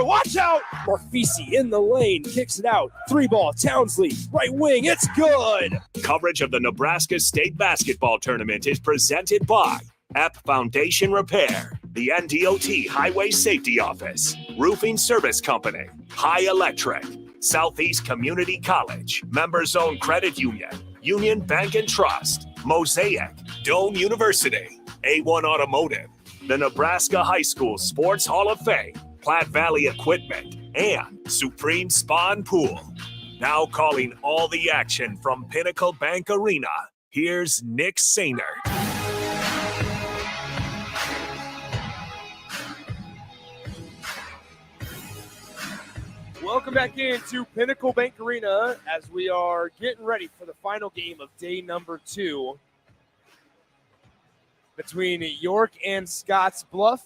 Watch out! Marfisi in the lane, kicks it out. 3-ball, Townsley, right wing, it's good! Coverage of the Nebraska State Basketball Tournament is presented by App Foundation Repair, the NDOT Highway Safety Office, Roofing Service Company, High Electric, Southeast Community College, Members-Owned Credit Union, Union Bank and Trust, Mosaic, Doane University, A1 Automotive, the Nebraska High School Sports Hall of Fame, Platte Valley Equipment, and Supreme Spa and Pool. Now calling all the action from Pinnacle Bank Arena, here's Nick Sainer. Welcome back into Pinnacle Bank Arena as we are getting ready for the final game of day number 2 between York and Scottsbluff.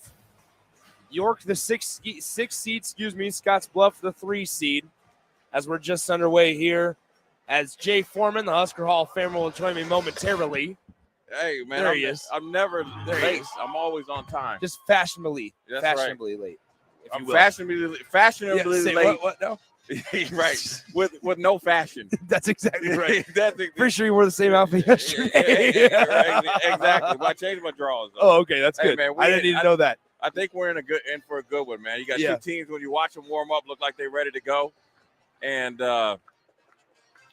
York, the 6 seed, Scottsbluff, the 3 seed. As we're just underway here, as Jay Foreman, the Husker Hall of Famer, will join me momentarily. Hey, man, there he is. I'm never late. I'm always on time. Just fashionably right. late. I'm fashionably late. What? No. Right. With no fashion. That's exactly right. That's pretty sure you wore the same outfit yesterday. Right, exactly. Well, I changed my drawers, though. Oh, okay, that's good. Man, I didn't even know that. I think we're in for a good one, man. You got 2 teams, when you watch them warm up, look like they're ready to go. And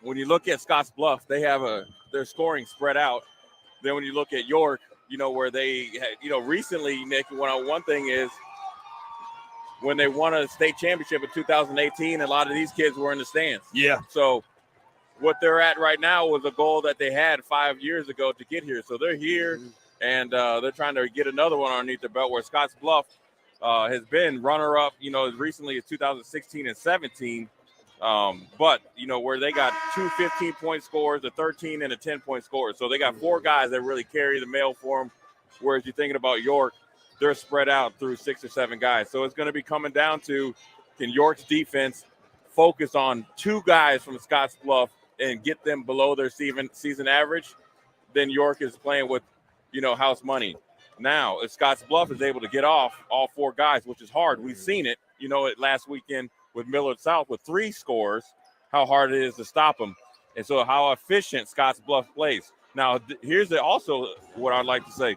when you look at Scottsbluff, they have their scoring spread out. Then when you look at York, where they had, recently, Nick, one thing is when they won a state championship in 2018, a lot of these kids were in the stands. Yeah. So what they're at right now was a goal that they had 5 years ago to get here. So they're here, and they're trying to get another one underneath their belt, where Scottsbluff has been runner-up, as recently as 2016 and 17. But, where they got 2 15-point scores, a 13 and a 10-point score. So they got 4 guys that really carry the mail for them, whereas you're thinking about York, they're spread out through 6 or 7 guys. So it's going to be coming down to, can York's defense focus on 2 guys from Scottsbluff and get them below their season average? Then York is playing with, house money. Now, if Scottsbluff is able to get off all 4 guys, which is hard, we've seen it, last weekend with Millard South with 3 scores, how hard it is to stop them. And so how efficient Scottsbluff plays. Now, here's also what I'd like to say.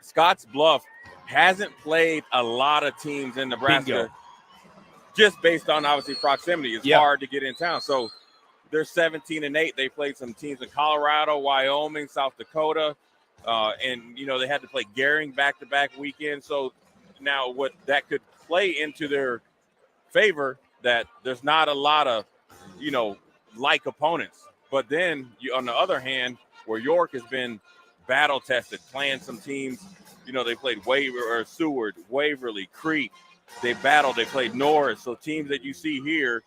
Scottsbluff hasn't played a lot of teams in Nebraska. Bingo. Just based on, obviously, proximity. It's hard to get in town. So they're 17-8. They played some teams in Colorado, Wyoming, South Dakota. And, they had to play Gering back-to-back weekends. So now what that could play into their favor, that there's not a lot of, like opponents. But then, on the other hand, where York has been battle-tested, playing some teams, they played Seward, Waverly, Crete. They battled. They played Norris. So teams that you see here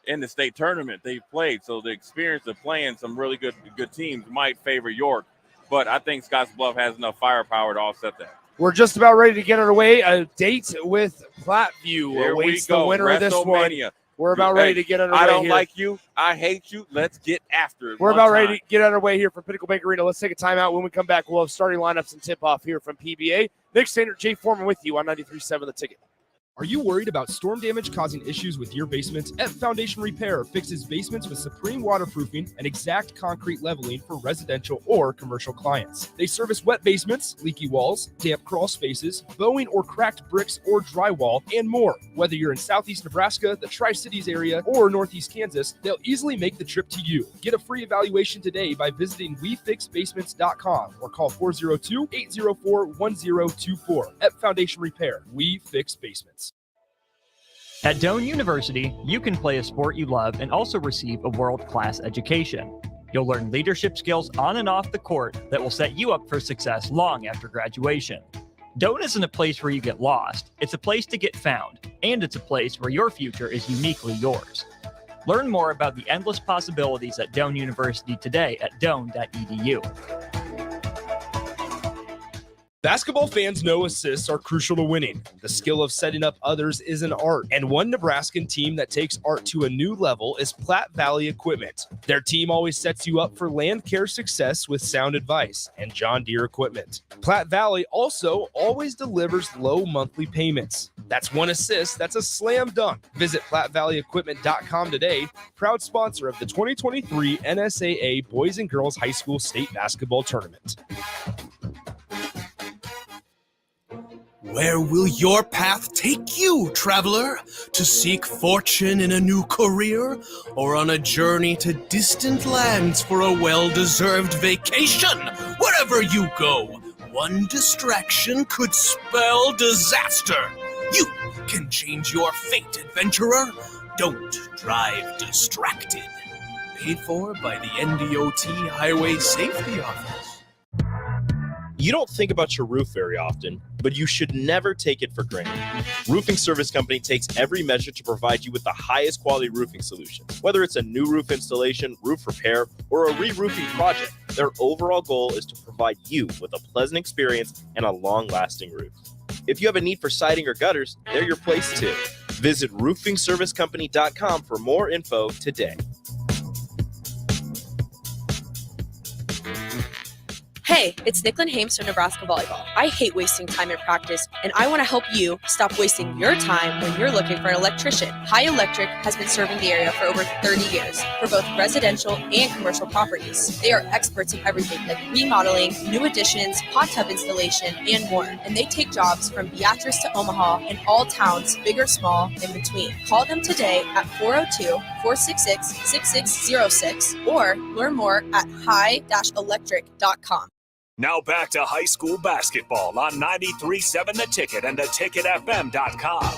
in the state tournament, they've played. So the experience of playing some really good teams might favor York. But I think Scottsbluff has enough firepower to offset that. We're just about ready to get underway. A date with Platteview awaits the winner of this one. We're about ready to get underway. I don't here. like you. I hate you. Let's get after it. We're about ready to get underway here from Pinnacle Bank Arena. Let's take a timeout. When we come back, we'll have starting lineups and tip-off here from PBA. Nick Sainer, Jay Foreman with you on 93.7 The Ticket. Are you worried about storm damage causing issues with your basement? F Foundation Repair fixes basements with supreme waterproofing and exact concrete leveling for residential or commercial clients. They service wet basements, leaky walls, damp crawl spaces, bowing or cracked bricks or drywall, and more. Whether you're in Southeast Nebraska, the Tri-Cities area, or Northeast Kansas, they'll easily make the trip to you. Get a free evaluation today by visiting WeFixBasements.com or call 402-804-1024. F Foundation Repair. We fix basements. At Doane University, you can play a sport you love and also receive a world-class education. You'll learn leadership skills on and off the court that will set you up for success long after graduation. Doane isn't a place where you get lost. It's a place to get found, and it's a place where your future is uniquely yours. Learn more about the endless possibilities at Doane University today at doane.edu. Basketball fans know assists are crucial to winning. The skill of setting up others is an art, and one Nebraskan team that takes art to a new level is Platte Valley Equipment. Their team always sets you up for land care success with sound advice and John Deere equipment. Platte Valley also always delivers low monthly payments. That's one assist, that's a slam dunk. Visit PlatteValleyEquipment.com today, proud sponsor of the 2023 NSAA Boys and Girls High School State Basketball Tournament. Where will your path take you, traveler? To seek fortune in a new career? Or on a journey to distant lands for a well-deserved vacation? Wherever you go, one distraction could spell disaster. You can change your fate, adventurer. Don't drive distracted. Paid for by the NDOT Highway Safety Office. You don't think about your roof very often, but you should never take it for granted. Roofing Service Company takes every measure to provide you with the highest quality roofing solution. Whether it's a new roof installation, roof repair, or a re-roofing project, their overall goal is to provide you with a pleasant experience and a long-lasting roof. If you have a need for siding or gutters, they're your place too. Visit roofingservicecompany.com for more info today. Hey, it's Nicklin Hames from Nebraska Volleyball. I hate wasting time in practice, and I want to help you stop wasting your time when you're looking for an electrician. High Electric has been serving the area for over 30 years for both residential and commercial properties. They are experts in everything like remodeling, new additions, hot tub installation, and more. And they take jobs from Beatrice to Omaha and all towns, big or small, in between. Call them today at 402-466-6606 or learn more at high-electric.com. Now back to high school basketball on 93.7 The Ticket and theticketfm.com.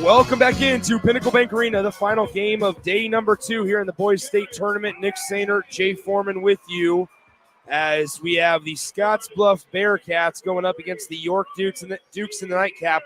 Welcome back into Pinnacle Bank Arena, the final game of day number 2 here in the Boys State Tournament. Nick Sainer, Jay Foreman with you as we have the Scottsbluff Bearcats going up against the York Dukes in the nightcap.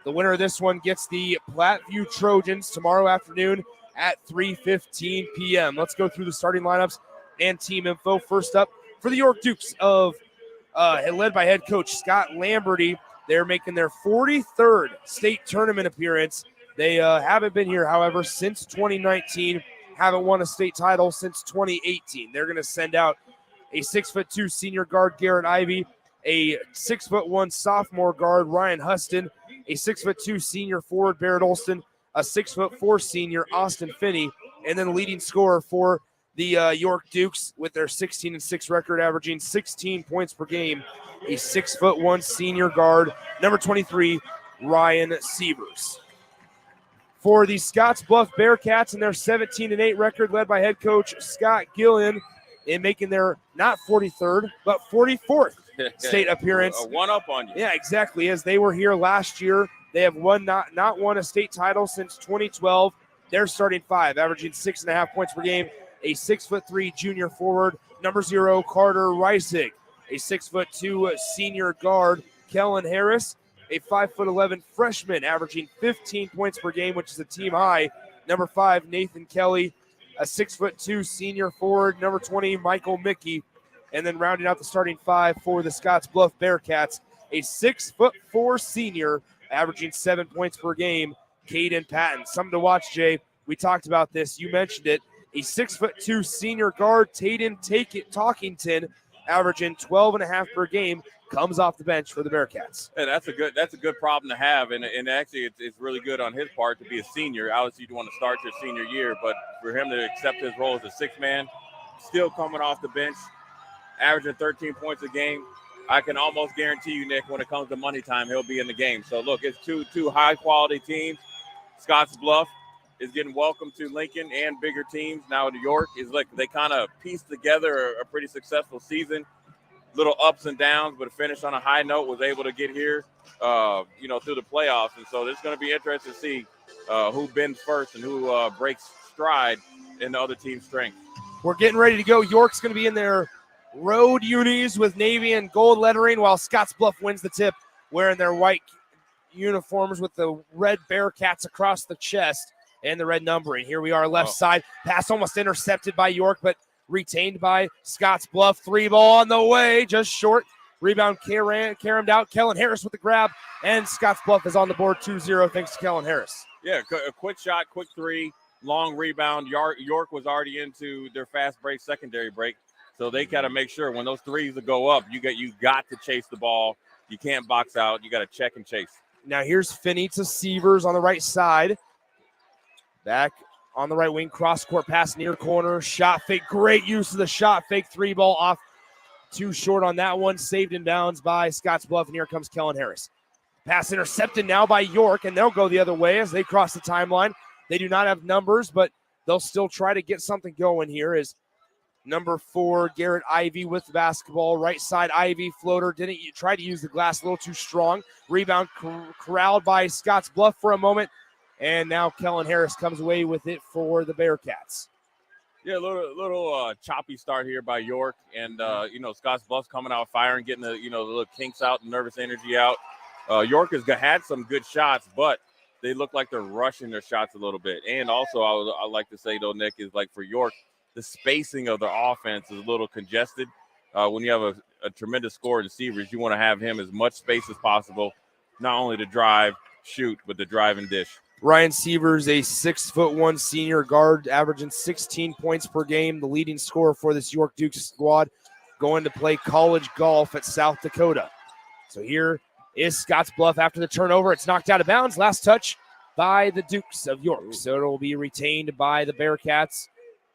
The winner of this one gets the Platteview Trojans tomorrow afternoon at 3:15 p.m. Let's go through the starting lineups and team info. First up for the York Dukes led by head coach Scott Lamberty. They're making their 43rd state tournament appearance. They haven't been here, however, since 2019. Haven't won a state title since 2018. They're going to send out a 6'2" senior guard Garrett Ivey, a 6'1" sophomore guard Ryan Huston, a 6'2" senior forward Barrett Olston, a 6'4" senior Austin Finney, and then leading scorer for the York Dukes with their 16-6 record, averaging 16 points per game, a 6'1" senior guard, number 23, Ryan Sievers. For the Scottsbluff Bearcats and their 17-8 record, led by head coach Scott Gillian, in making their not 43rd but 44th state appearance. A one up on you. Yeah, exactly. As they were here last year, they have not won a state title since 2012. They're starting 5, averaging 6.5 points per game. A 6'3" junior forward, number 0, Carter Reisig. A 6'2" senior guard, Kellen Harris. A 5'11" freshman, averaging 15 points per game, which is a team high, number 5, Nathan Kelly. A 6'2" senior forward, number 20, Michael Mickey. And then rounding out the starting 5 for the Scottsbluff Bearcats, a 6'4" senior, averaging 7 points per game, Caden Patton. Something to watch, Jay. We talked about this. You mentioned it. A 6'2" senior guard, Taden Talkington, averaging 12.5 per game, comes off the bench for the Bearcats. Yeah, that's a good problem to have, and actually it's really good on his part to be a senior. Obviously, you want to start your senior year, but for him to accept his role as a sixth man, still coming off the bench, averaging 13 points a game, I can almost guarantee you, Nick, when it comes to money time, he'll be in the game. So, look, it's two high-quality teams. Scottsbluff is getting welcome to Lincoln and bigger teams. Now, New York is like they kind of pieced together a pretty successful season. Little ups and downs, but finished on a high note, was able to get here, through the playoffs. And so it's going to be interesting to see who bends first and who breaks stride in the other team's strength. We're getting ready to go. York's going to be in their road unis with navy and gold lettering, while Scottsbluff wins the tip wearing their white uniforms with the red Bearcats across the chest and the red numbering. Here we are, left side. Pass almost intercepted by York, but retained by Scottsbluff. 3-ball on the way, just short. Rebound caromed out. Kellen Harris with the grab, and Scottsbluff is on the board 2-0 thanks to Kellen Harris. Yeah, a quick shot, quick three, long rebound. York was already into their fast break, secondary break, so they got to make sure when those threes go up, you got to chase the ball. You can't box out. You got to check and chase. Now here's Finney to Sievers on the right side. Back on the right wing, cross-court pass near corner. Shot fake, great use of the shot fake. 3-ball off. Too short on that one. Saved in bounds by Scottsbluff, and here comes Kellen Harris. Pass intercepted now by York, and they'll go the other way as they cross the timeline. They do not have numbers, but they'll still try to get something going here as number 4, Garrett Ivy with the basketball. Right side, Ivy floater. Didn't try to use the glass, a little too strong. Rebound corralled by Scottsbluff for a moment, and now Kellen Harris comes away with it for the Bearcats. Yeah, a little choppy start here by York, and Scottsbluff's coming out firing, getting the the little kinks out, and nervous energy out. York has had some good shots, but they look like they're rushing their shots a little bit. And also, I like to say though, Nick, is like for York, the spacing of their offense is a little congested. When you have a tremendous scorer in Sievers, you want to have him as much space as possible, not only to drive, shoot, but to drive and dish. Ryan Sievers, a 6'1" senior guard, averaging 16 points per game, the leading scorer for this York Dukes squad, going to play college golf at South Dakota. So here is Scottsbluff after the turnover. It's knocked out of bounds. Last touch by the Dukes of York. So it'll be retained by the Bearcats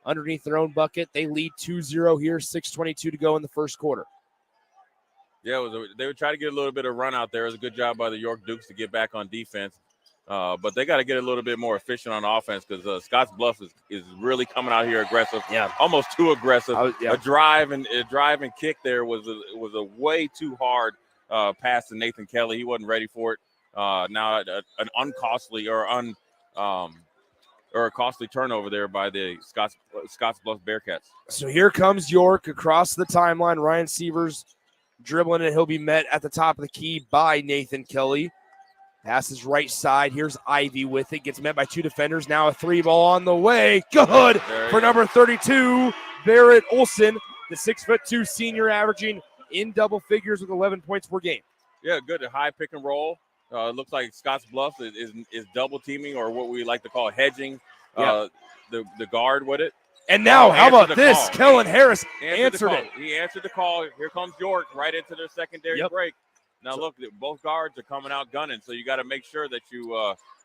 underneath their own bucket. They lead 2-0 here, 6:22 to go in the first quarter. Yeah, they would try to get a little bit of run out there. It was a good job by the York Dukes to get back on defense. But they got to get a little bit more efficient on offense because Scottsbluff is really coming out here aggressive. Yeah, almost too aggressive. A drive and kick there was a way too hard pass to Nathan Kelly. He wasn't ready for it. Now an uncostly or a costly turnover there by the Scottsbluff Bearcats. So here comes York across the timeline. Ryan Sievers dribbling it. He'll be met at the top of the key by Nathan Kelly. Passes right side. Here's Ivy with it. Gets met by 2 defenders. Now a 3-ball on the way. Good for number 32, Barrett Olson, the 6'2" senior, averaging in double figures with 11 points per game. Yeah, good. High pick and roll. It looks like Scottsbluff is double teaming, or what we like to call hedging the guard with it. And now, how about this? Kellen Harris answered it. He answered the call. Here comes York right into their secondary break. Now, look, both guards are coming out gunning, so you got to make sure that you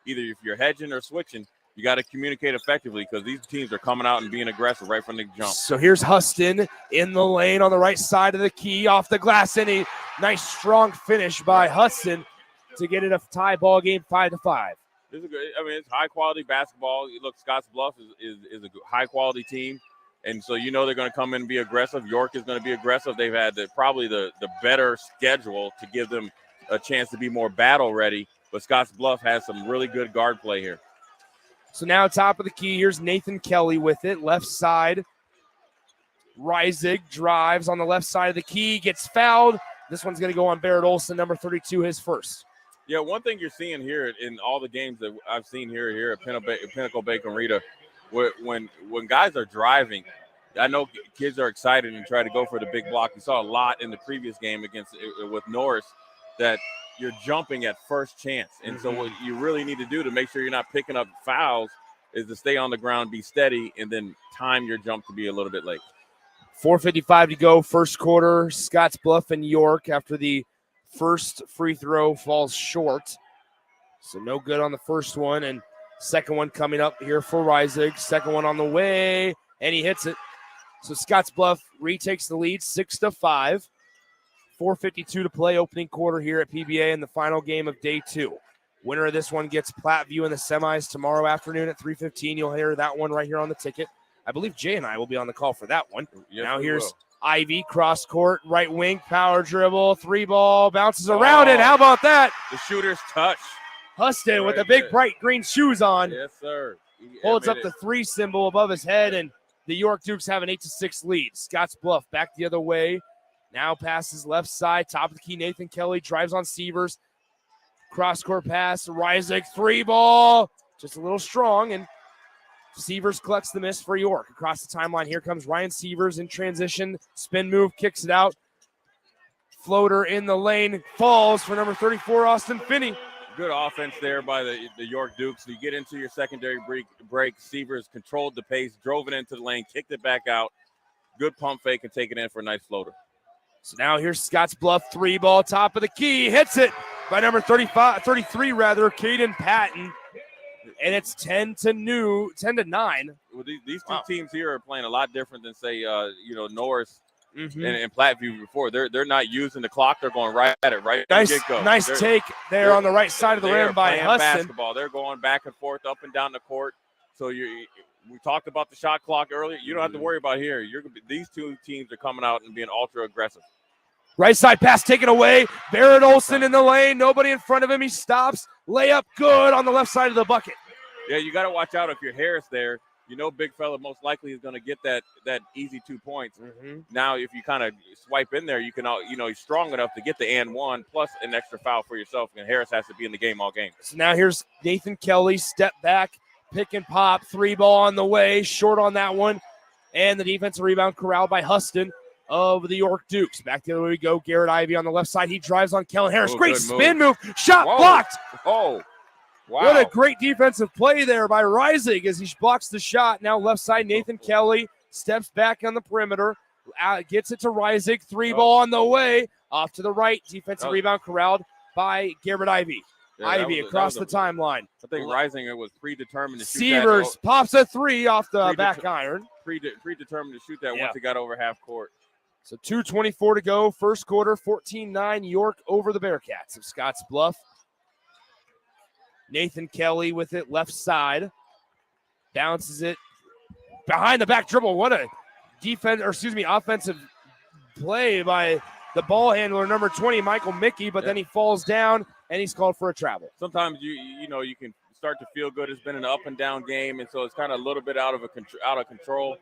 either if you're hedging or switching, you got to communicate effectively because these teams are coming out and being aggressive right from the jump. So here's Huston in the lane on the right side of the key, off the glass, and a nice strong finish by Huston to get it a tie ball game 5-5. This is good. I mean, it's high-quality basketball. Look, Scottsbluff is a high-quality team. And so they're going to come in and be aggressive. York is going to be aggressive. They've had probably the better schedule to give them a chance to be more battle ready. But Scottsbluff has some really good guard play here. So now top of the key, here's Nathan Kelly with it. Left side, Reisig drives on the left side of the key, gets fouled. This one's going to go on Barrett Olson, number 32, his first. Yeah, one thing you're seeing here in all the games that I've seen here at Pinnacle Bacon Rita, when guys are driving, I know kids are excited and try to go for the big block. You saw a lot in the previous game with Norris that you're jumping at first chance. And so what you really need to do to make sure you're not picking up fouls is to stay on the ground, be steady, and then time your jump to be a little bit late. 4:55 to go, first quarter. Scottsbluff and York after the first free throw falls short. So no good on the first one, and second one coming up here for Reisig. Second one on the way, and he hits it. So Scottsbluff retakes the lead, 6-5. 4:52 to play, opening quarter here at PBA in the final game of day 2. Winner of this one gets Platteview in the semis tomorrow afternoon at 3:15. You'll hear that one right here on the ticket. I believe Jay and I will be on the call for that one. Yes, now here's Ivy, cross court, right wing, power dribble, 3-ball, bounces around it. How about that? The shooter's touch. Huston with the big bright green shoes on. Yes, sir. Holds up the 3 symbol above his head, and the York Dukes have an 8-6 lead. Scottsbluff back the other way. Now passes left side, top of the key. Nathan Kelly drives on Sievers. Cross court pass, Reisig, 3-ball. Just a little strong, and Severs collects the miss for York. Across the timeline, here comes Ryan Severs in transition. Spin move, kicks it out. Floater in the lane, falls for number 34, Austin Finney. Good offense there by the York Dukes. You get into your secondary break. Severs controlled the pace, drove it into the lane, kicked it back out. Good pump fake and take it in for a nice floater. So now here's Scottsbluff, 3-ball, top of the key. Hits it by number 33, Caden Patton. And it's 10-9. Well, these two teams here are playing a lot different than, say, Norris and Platteview before. They're not using the clock. They're going right at it, right nice, at the get-go. Nice take there on the right side of the rim by Huston. Basketball. They're going back and forth, up and down the court. So we talked about the shot clock earlier. You don't have to worry about here. These two teams are coming out and being ultra aggressive. Right side pass taken away. Barrett Olson in the lane. Nobody in front of him. He stops. Layup good on the left side of the bucket. Yeah, you got to watch out if you're Harris there. Big fella most likely is going to get that easy 2 points. Now, if you kind of swipe in there, you can, he's strong enough to get the and one plus an extra foul for yourself. And Harris has to be in the game all game. So now here's Nathan Kelly, step back, pick and pop, 3-ball on the way, short on that one. And the defensive rebound corralled by Huston of the York Dukes. Back the other way we go. Garrett Ivey on the left side. He drives on Kellen Harris. Great spin move. Shot blocked. Oh, wow. What a great defensive play there by Rising as he blocks the shot. Now left side, Nathan Kelly steps back on the perimeter. Gets it to Rising. 3-ball on the way. Off to the right. Defensive rebound corralled by Garrett Ivey. Yeah, Ivy across the timeline. I think Rising was predetermined to shoot Severs pops a 3 off the back iron. Predetermined to shoot that once he got over half court. So 2:24 to go, first quarter, 14-9, York over the Bearcats of Scottsbluff. Nathan Kelly with it, left side. Bounces it behind the back dribble. What a offensive play by the ball handler, number 20, Michael Mickey, but then he falls down and he's called for a travel. Sometimes you can start to feel good. It's been an up and down game, and so it's kind of a little bit out of control.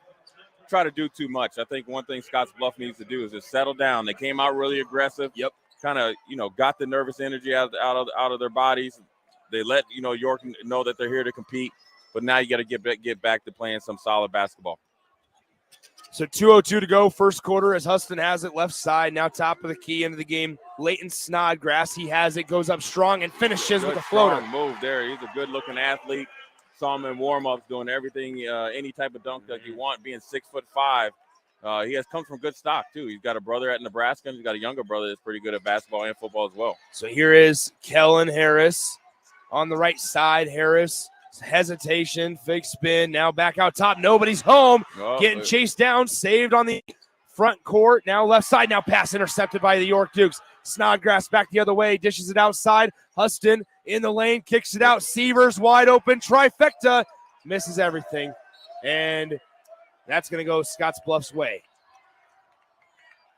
Try to do too much. I think one thing Scottsbluff needs to do is just settle down. They came out really aggressive. Yep. Kind of, got the nervous energy out of their bodies. They let, York know that they're here to compete, but now you got to get back to playing some solid basketball. So 2:02 to go, first quarter, as Huston has it left side. Now top of the key into the game. Leighton Snodgrass, he has it, goes up strong and finishes with a floater. Move there. He's a good-looking athlete. Saw him in warm-ups doing everything, any type of dunk that you want, being 6'5". He has come from good stock, too. He's got a brother at Nebraska, and he's got a younger brother that's pretty good at basketball and football as well. So here is Kellen Harris on the right side. Harris, hesitation, fake spin, now back out top. Nobody's home. Getting chased down, saved on the front court. Now left side, now pass intercepted by the York Dukes. Snodgrass back the other way, dishes it outside. Huston in the lane, kicks it out. Severs wide open, trifecta, misses everything. And that's going to go Scottsbluff's way.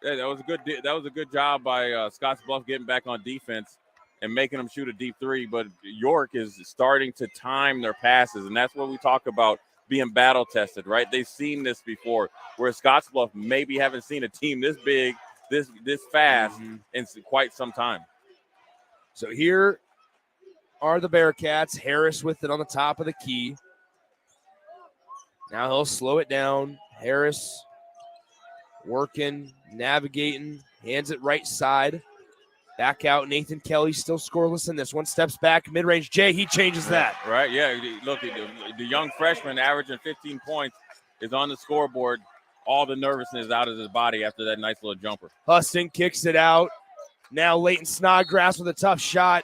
Yeah, that was a good job by Scottsbluff getting back on defense and making them shoot a deep 3. But York is starting to time their passes, and that's what we talk about being battle tested, right? They've seen this before, where Scottsbluff maybe haven't seen a team this big, this fast in quite some time. So here are the Bearcats. Harris with it on the top of the key. Now he'll slow it down. Harris working, navigating, hands it right side. Back out. Nathan Kelly still scoreless in this one. Steps back, mid-range. Jay, he changes that. Right, yeah. Look, the young freshman averaging 15 points is on the scoreboard. All the nervousness out of his body after that nice little jumper. Huston kicks it out. Now Leighton Snodgrass with a tough shot.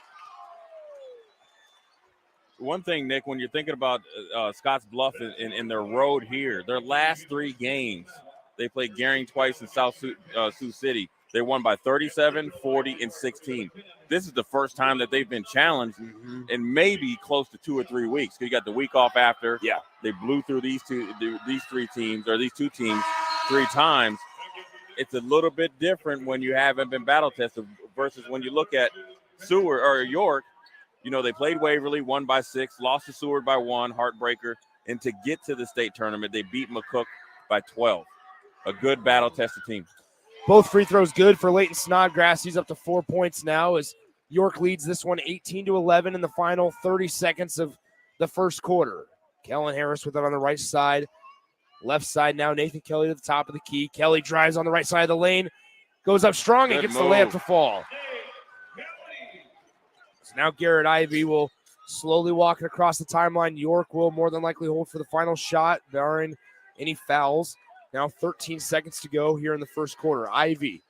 One thing, Nick, when you're thinking about Scottsbluff in their road here, their last 3 games, they played Gering twice in South Sioux City. They won by 37, 40, and 16. This is the first time that they've been challenged in maybe close to 2 or 3 weeks. You got the week off after. Yeah. They blew through these two teams 3 times. It's a little bit different when you haven't been battle tested versus when you look at Seward or York. They played Waverly, won by 6, lost to Seward by 1, heartbreaker. And to get to the state tournament, they beat McCook by 12. A good battle-tested team. Both free throws good for Leighton Snodgrass. He's up to 4 points now as York leads this one 18-11 in the final 30 seconds of the first quarter. Kellen Harris with it on the right side. Left side now, Nathan Kelly to the top of the key. Kelly drives on the right side of the lane. Goes up strong and gets the layup to fall. So now Garrett Ivy will slowly walk it across the timeline. York will more than likely hold for the final shot, barring any fouls. Now 13 seconds to go here in the first quarter. Ivy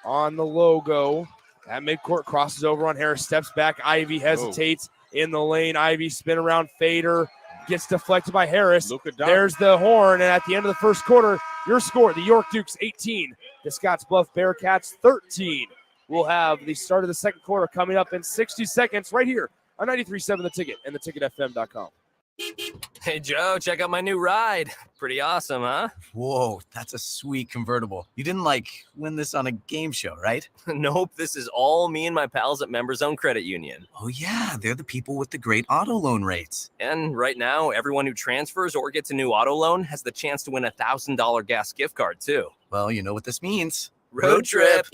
on the logo. At midcourt, crosses over on Harris, steps back. Ivy hesitates in the lane. Ivy spin around fader. Gets deflected by Harris. There's the horn, and at the end of the first quarter, your score, the York Dukes 18, the Scottsbluff Bearcats 13. We'll have the start of the second quarter coming up in 60 seconds right here on 93.7 The Ticket and theticketfm.com. Hey, Joe, check out my new ride. Pretty awesome, huh? Whoa, that's a sweet convertible. You didn't, win this on a game show, right? Nope, this is all me and my pals at Members Own Credit Union. Oh, yeah, they're the people with the great auto loan rates. And right now, everyone who transfers or gets a new auto loan has the chance to win a $1,000 gas gift card, too. Well, you know what this means. Road trip!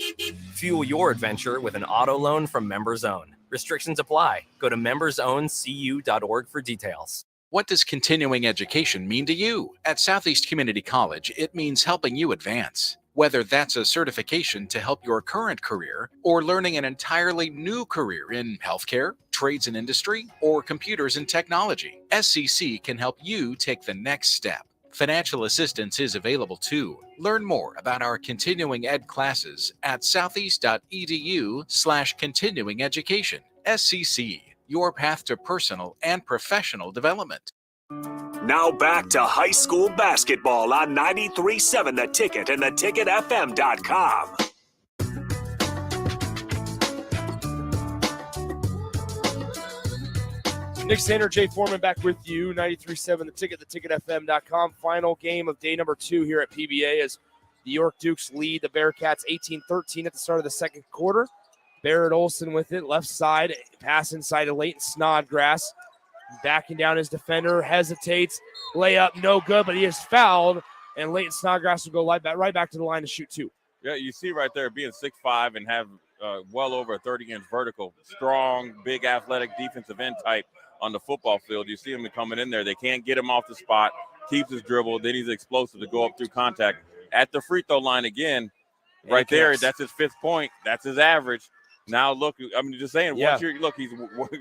Fuel your adventure with an auto loan from Members Own. Restrictions apply. Go to membersowncu.org for details. What does continuing education mean to you? At Southeast Community College, it means helping you advance. Whether that's a certification to help your current career or learning an entirely new career in healthcare, trades and industry, or computers and technology, SCC can help you take the next step. Financial assistance is available too. Learn more about our continuing ed classes at southeast.edu/continuing education. SCC, your path to personal and professional development. Now back to high school basketball on 93.7 The Ticket and theticketfm.com. Nick Sander, Jay Foreman back with you. 93.7 The Ticket, theticketfm.com. Final game of day number 2 here at PBA as the York Dukes lead the Bearcats 18-13 at the start of the second quarter. Barrett Olson with it, left side, pass inside to Leighton Snodgrass. Backing down his defender, hesitates, layup, no good, but he is fouled, and Leighton Snodgrass will go right back to the line to shoot 2. Yeah, you see right there, being 6'5" and have well over a 30-inch vertical, strong, big, athletic defensive end type on the football field. You see him coming in there. They can't get him off the spot, keeps his dribble, then he's explosive to go up through contact. At the free throw line again, right there, that's his 5th point. That's his average. Now look, I'm just saying, Yeah. he's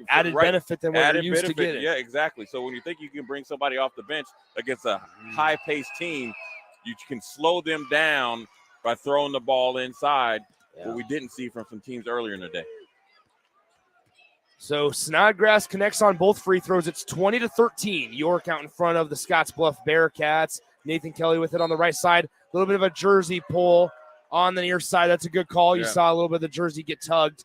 Added benefit than what you're used to getting. Yeah, exactly. So when you think you can bring somebody off the bench against a high-paced team, you can slow them down by throwing the ball inside, what we didn't see from some teams earlier in the day. So Snodgrass connects on both free throws. It's 20-13. York out in front of the Scottsbluff Bearcats. Nathan Kelly with it on the right side. A little bit of a jersey pull on the near side. That's a good call. You saw a little bit of the jersey get tugged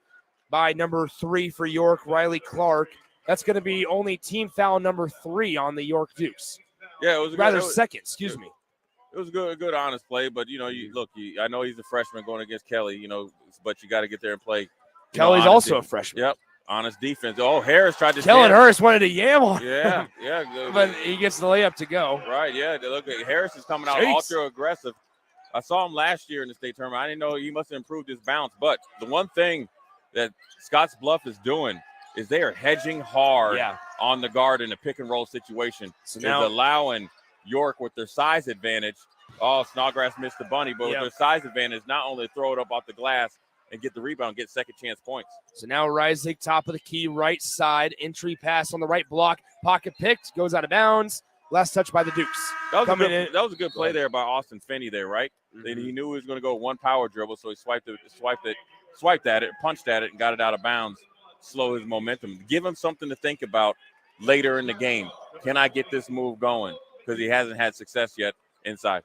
by number 3 for York, Riley Clark. That's going to be only team foul number 3 on the York Dukes. Yeah, it was second. Excuse me. It was a good, honest play. But I know he's a freshman going against Kelly. But you got to get there and play. Kelly's also a freshman. Yep, honest defense. Oh, Harris tried to. Kellen Harris wanted to yam on. Yeah. But he gets the layup to go. Right. Yeah. Look, Harris is coming out ultra aggressive. I saw him last year in the state tournament. I didn't know he must have improved his bounce. But the one thing that Scottsbluff is doing is they are hedging hard on the guard in a pick and roll situation. So now allowing York with their size advantage. Oh, Snodgrass missed the bunny, but with their size advantage, not only throw it up off the glass and get the rebound, get second chance points. So now Reisig, top of the key, right side, entry pass on the right block, pocket picked, goes out of bounds. Last touch by the Dukes. That was a good play there by Austin Finney there, right? Mm-hmm. He knew he was going to go one power dribble, so he swiped at it, punched at it, and got it out of bounds. Slow his momentum. Give him something to think about later in the game. Can I get this move going? Because he hasn't had success yet inside.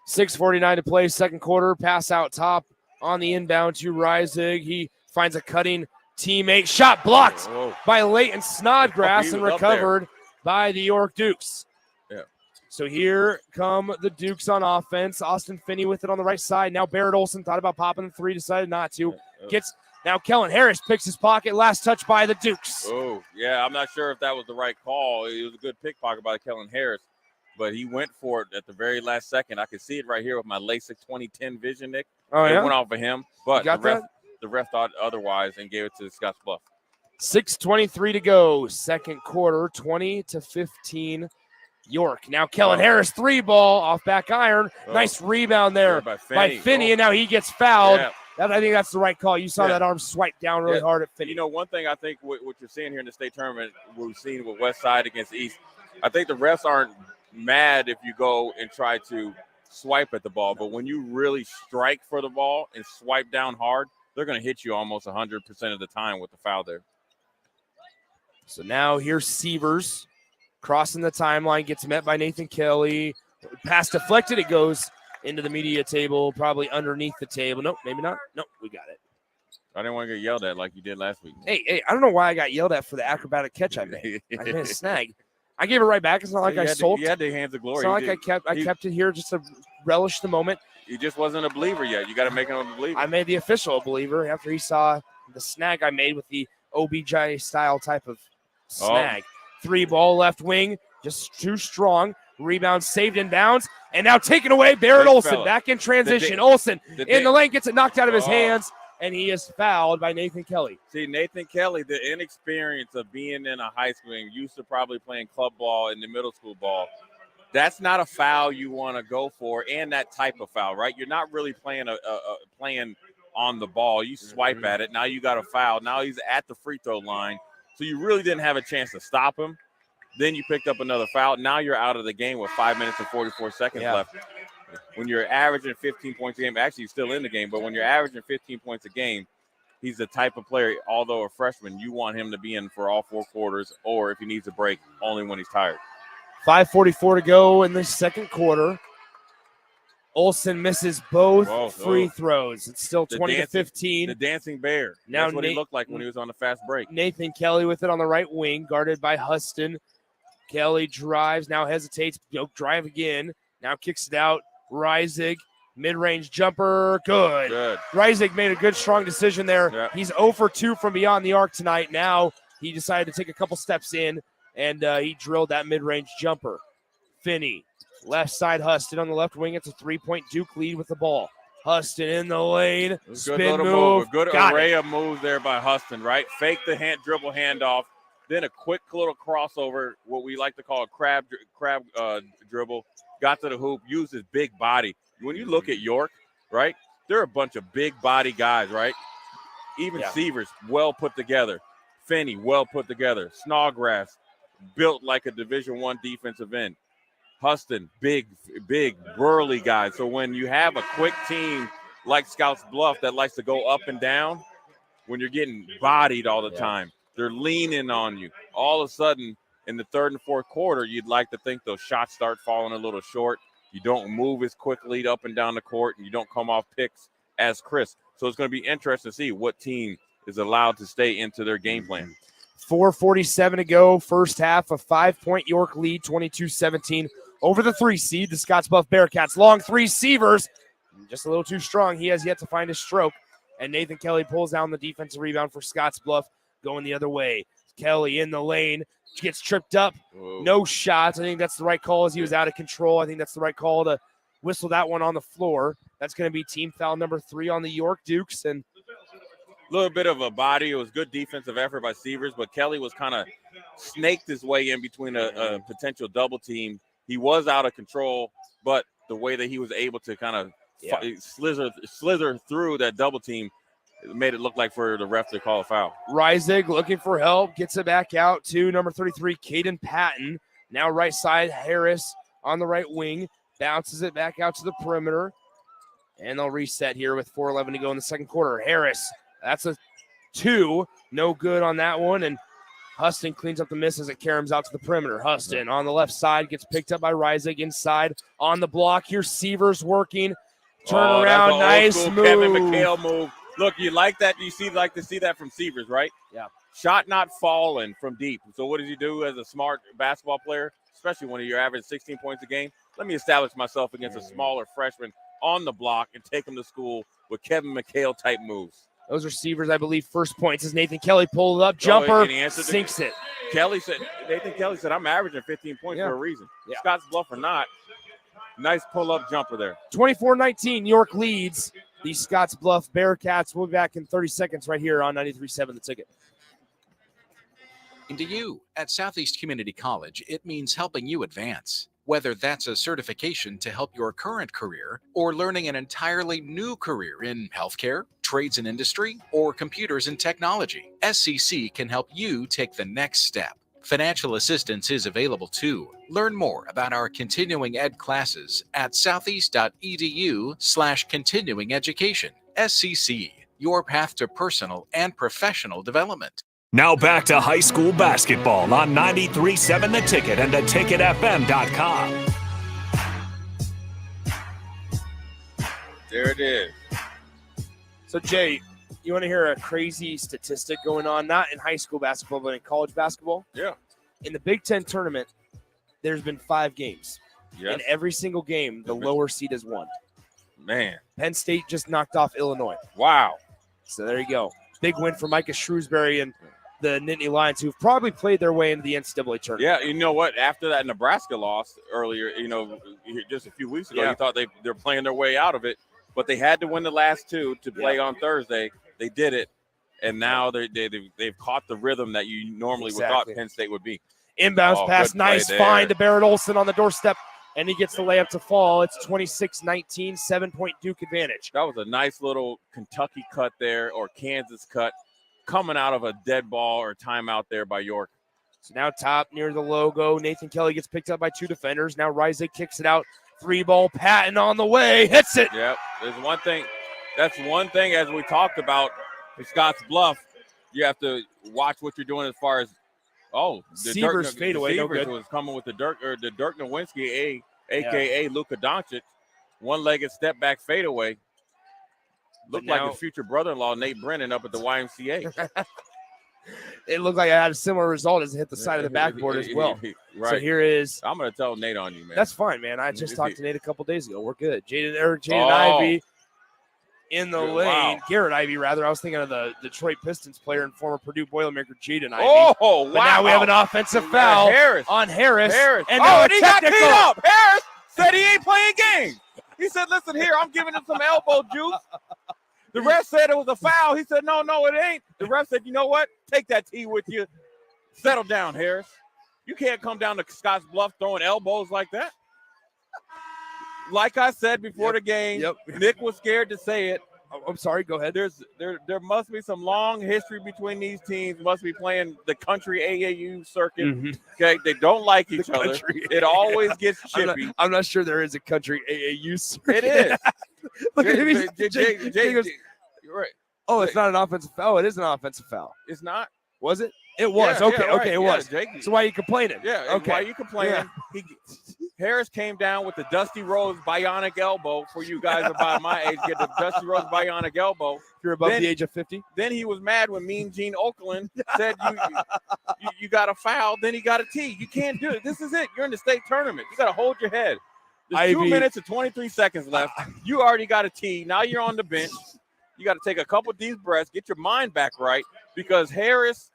6:49 to play, second quarter. Pass out top on the inbound to Reisig. He finds a cutting teammate. Shot blocked by Leighton Snodgrass and recovered by the York Dukes. Yeah. So here come the Dukes on offense. Austin Finney with it on the right side. Now Barrett Olson thought about popping the 3, decided not to. Now Kellen Harris picks his pocket. Last touch by the Dukes. Oh, yeah. I'm not sure if that was the right call. It was a good pickpocket by Kellen Harris, but he went for it at the very last second. I could see it right here with my LASIK 2010 vision, Nick. Oh, yeah? It went off of him, but the ref thought otherwise and gave it to Scottsbluff. 6:23 to go. Second quarter, 20-15. York. Now Kellen Harris, 3-ball off back iron. Nice rebound there by Finney, and now he gets fouled. Yeah. I think that's the right call. You saw that arm swipe down really hard at Finney. You know, one thing I think what you're seeing here in the state tournament, we've seen with West Side against East, I think the refs aren't mad if you go and try to swipe at the ball, but when you really strike for the ball and swipe down hard, they're going to hit you almost 100% of the time with the foul there. So now here's Sievers crossing the timeline, gets met by Nathan Kelly. Pass deflected, it goes into the media table, probably underneath the table. Nope, maybe not. Nope, we got it. I didn't want to get yelled at like you did last week. Hey, I don't know why I got yelled at for the acrobatic catch I made. I made a snag. I gave it right back. It's not like I sulked. You had the hands of glory. It's not like I kept it here just to relish the moment. He just wasn't a believer yet. You got to make him a believer. I made the official a believer after he saw the snag I made with the OBJ style type of snag. 3-ball left wing, just too strong. Rebound saved in bounds, and now taken away. Barrett Olson back in transition. Olson in the lane, gets it knocked out of his hands, and he is fouled by Nathan Kelly. See, Nathan Kelly, the inexperience of being in a high school and used to probably playing club ball in the middle school ball, that's not a foul you want to go for, and that type of foul, right? You're not really playing playing on the ball. You swipe at it. Now you got a foul. Now he's at the free throw line. So you really didn't have a chance to stop him. Then you picked up another foul. Now you're out of the game with 5 minutes and 44 seconds left. When you're averaging 15 points a game, actually he's still in the game, but when you're averaging 15 points a game, he's the type of player, although a freshman, you want him to be in for all 4 quarters, or if he needs a break, only when he's tired. 5:44 to go in the second quarter. Olson misses both free throws. It's still 20-15. The dancing bear. Now that's what he looked like when he was on the fast break. Nathan Kelly with it on the right wing, guarded by Huston. Kelly drives, now hesitates, drive again. Now kicks it out. Reisig, mid-range jumper, good. Reisig made a good, strong decision there. Yep. He's 0 for 2 from beyond the arc tonight. Now he decided to take a couple steps in, and he drilled that mid-range jumper. Finney. Left side, Huston on the left wing. It's a 3-point Duke lead with the ball. Huston in the lane. Spin move. A good array of moves there by Huston, right? Fake the dribble handoff. Then a quick little crossover, what we like to call a crab dribble. Got to the hoop, used his big body. When you look at York, right, they're a bunch of big body guys, right? Even Sievers, well put together. Finney, well put together. Snodgrass, built like a Division I defensive end. Huston, big, burly guys. So when you have a quick team like Scottsbluff that likes to go up and down, when you're getting bodied all the time, they're leaning on you. All of a sudden, in the third and fourth quarter, you'd like to think those shots start falling a little short. You don't move as quickly up and down the court, and you don't come off picks as crisp. So it's going to be interesting to see what team is allowed to stay into their game plan. 4:47 to go, first half, a 5-point York lead, 22-17 over the 3 seed, the Scottsbluff Bearcats. Long 3, Sievers, just a little too strong. He has yet to find his stroke, and Nathan Kelly pulls down the defensive rebound for Scottsbluff, going the other way. Kelly in the lane, gets tripped up. Whoa. No shots. I think that's the right call as he was out of control. I think that's the right call to whistle that one on the floor. That's going to be team foul number 3 on the York Dukes. And a little bit of a body. It was good defensive effort by Sievers, but Kelly was kind of snaked his way in between a potential double team. He was out of control, but the way that he was able to kind of slither through that double team made it look like for the ref to call a foul. Reisig looking for help, gets it back out to number 33, Caden Patton. Now right side, Harris on the right wing, bounces it back out to the perimeter. And they'll reset here with 4:11 to go in the second quarter. Harris, that's a 2, no good on that one. And Huston cleans up the miss as it caroms out to the perimeter. Huston on the left side gets picked up by Reisig inside on the block. Here's Sievers working. Turn around, nice move. Kevin McHale move. Look, you like that. You like to see that from Sievers, right? Yeah. Shot not falling from deep. So what does he do as a smart basketball player, especially when you're averaging 16 points a game? Let me establish myself against a smaller freshman on the block and take him to school with Kevin McHale type moves. Those are Sievers, I believe, first points as Nathan Kelly pulled it up. Jumper, sinks it. Nathan Kelly said, I'm averaging 15 points for a reason. Yeah. Scottsbluff or not, nice pull-up jumper there. 24-19, York leads the Scottsbluff Bearcats. We'll be back in 30 seconds right here on 93.7 The Ticket. To you, at Southeast Community College, it means helping you advance. Whether that's a certification to help your current career or learning an entirely new career in healthcare, trades and industry, or computers and technology, SCC can help you take the next step. Financial assistance is available too. Learn more about our continuing ed classes at southeast.edu/continuing education. SCC, your path to personal and professional development. Now back to high school basketball on 93.7 The Ticket and theticketfm.com. There it is. So, Jay, you want to hear a crazy statistic going on, not in high school basketball, but in college basketball? Yeah. In the Big Ten tournament, there's been 5 games. Yes. In every single game, the lower seed has won. Man. Penn State just knocked off Illinois. Wow. So there you go. Big win for Micah Shrewsbury and the Nittany Lions, who've probably played their way into the NCAA tournament. Yeah, you know what? After that Nebraska loss earlier, just a few weeks ago, you thought they're playing their way out of it, but they had to win the last 2 to play on Thursday. They did it, and now they've caught the rrhythm that you normally would thought Penn State would be. Inbounds pass, nice find to Barrett Olson on the doorstep, and he gets the layup to fall. It's 26-19, 7-point Duke advantage. That was a nice little Kentucky cut there, or Kansas cut, coming out of a dead ball or timeout there by York. So now top near the logo. Nathan Kelly gets picked up by 2 defenders. Now Reisig kicks it out. 3-ball Patton on the way. Hits it. Yep. There's one thing. That's one thing, as we talked about for Scottsbluff, you have to watch what you're doing as far as, Sievers fadeaway, no good. Was coming with the Dirk Nowitzki, a.k.a. Luka Doncic. One-legged step-back fadeaway. Looked like his future brother-in-law, Nate Brennan, up at the YMCA. It looked like I had a similar result as it hit the side of the backboard as well. Right. So here is. I'm going to tell Nate on you, man. That's fine, man. I just talked to Nate a couple days ago. We're good. Jaden Ivey in the lane. Wow. Garrett Ivey, rather. I was thinking of the Detroit Pistons player and former Purdue Boilermaker, Jaden Ivey. Oh, wow. But now we have an offensive foul on Harris. And now he got teed up. Harris said he ain't playing games. He said, listen here, I'm giving him some elbow juice. The ref said it was a foul. He said, no, it ain't. The ref said, you know what? Take that tee with you. Settle down, Harris. You can't come down to Scottsbluff throwing elbows like that. Like I said before the game, Nick was scared to say it. I'm sorry, go ahead. There must be some long history between these teams. Must be playing the country AAU circuit. Mm-hmm. Okay, they don't like each other. It always gets chippy. I'm not sure there is a country AAU circuit. It is. Look at me. Jay goes, you're right. Oh, it's not an offensive foul. It is an offensive foul. It's not. Was it? It was. Yeah, okay, it was. Jake. So why are you complaining? Yeah, okay. Why are you complaining? Yeah. Harris came down with the Dusty Rose bionic elbow. For you guys about my age, get the Dusty Rose bionic elbow. If you're above the age of 50. Then he was mad when Mean Gene Oakland said you got a foul. Then he got a tee. You can't do it. This is it. You're in the state tournament. You got to hold your head. There's 2 minutes and 23 seconds left. You already got a tee. Now you're on the bench. You got to take a couple deep breaths, get your mind back right, because Harris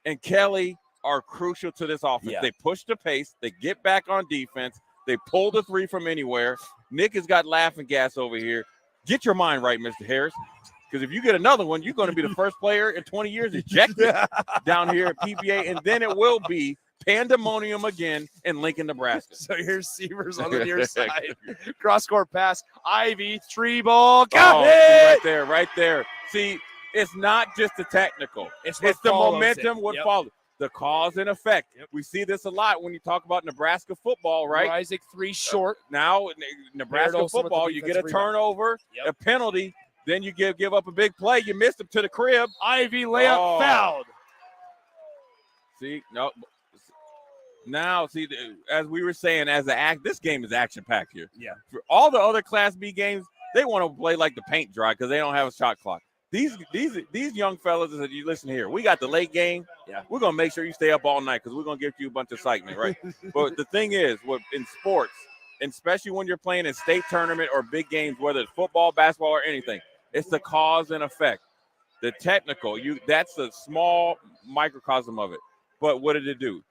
and Kelly are crucial to this offense. Yeah. They push the pace. They get back on defense. They pull the 3 from anywhere. Nick has got laughing gas over here. Get your mind right, Mr. Harris, because if you get another one, you're going to be the first player in 20 years ejected down here at PBA, and then it will be pandemonium again in Lincoln, Nebraska. So here's Sievers on the near side. Cross-court pass. Ivy, 3-ball. Got it! Right there. See, it's not just the technical. It's the momentum, what follows. The cause and effect. Yep. We see this a lot when you talk about Nebraska football, right? Isaac 3 short. Now, Nebraska football, you get a turnover, a penalty, then you give up a big play. You missed him to the crib. Ivy layup fouled. See, no. Now, see, as we were saying, this game is action-packed here. Yeah. For all the other Class B games, they want to play like the paint dry because they don't have a shot clock. These young fellas said, you listen here, we got the late game. Yeah. We're going to make sure you stay up all night because we're going to give you a bunch of excitement, right? But the thing is, in sports, and especially when you're playing in state tournament or big games, whether it's football, basketball, or anything, it's the cause and effect. The technical, that's a small microcosm of it. But what did it do?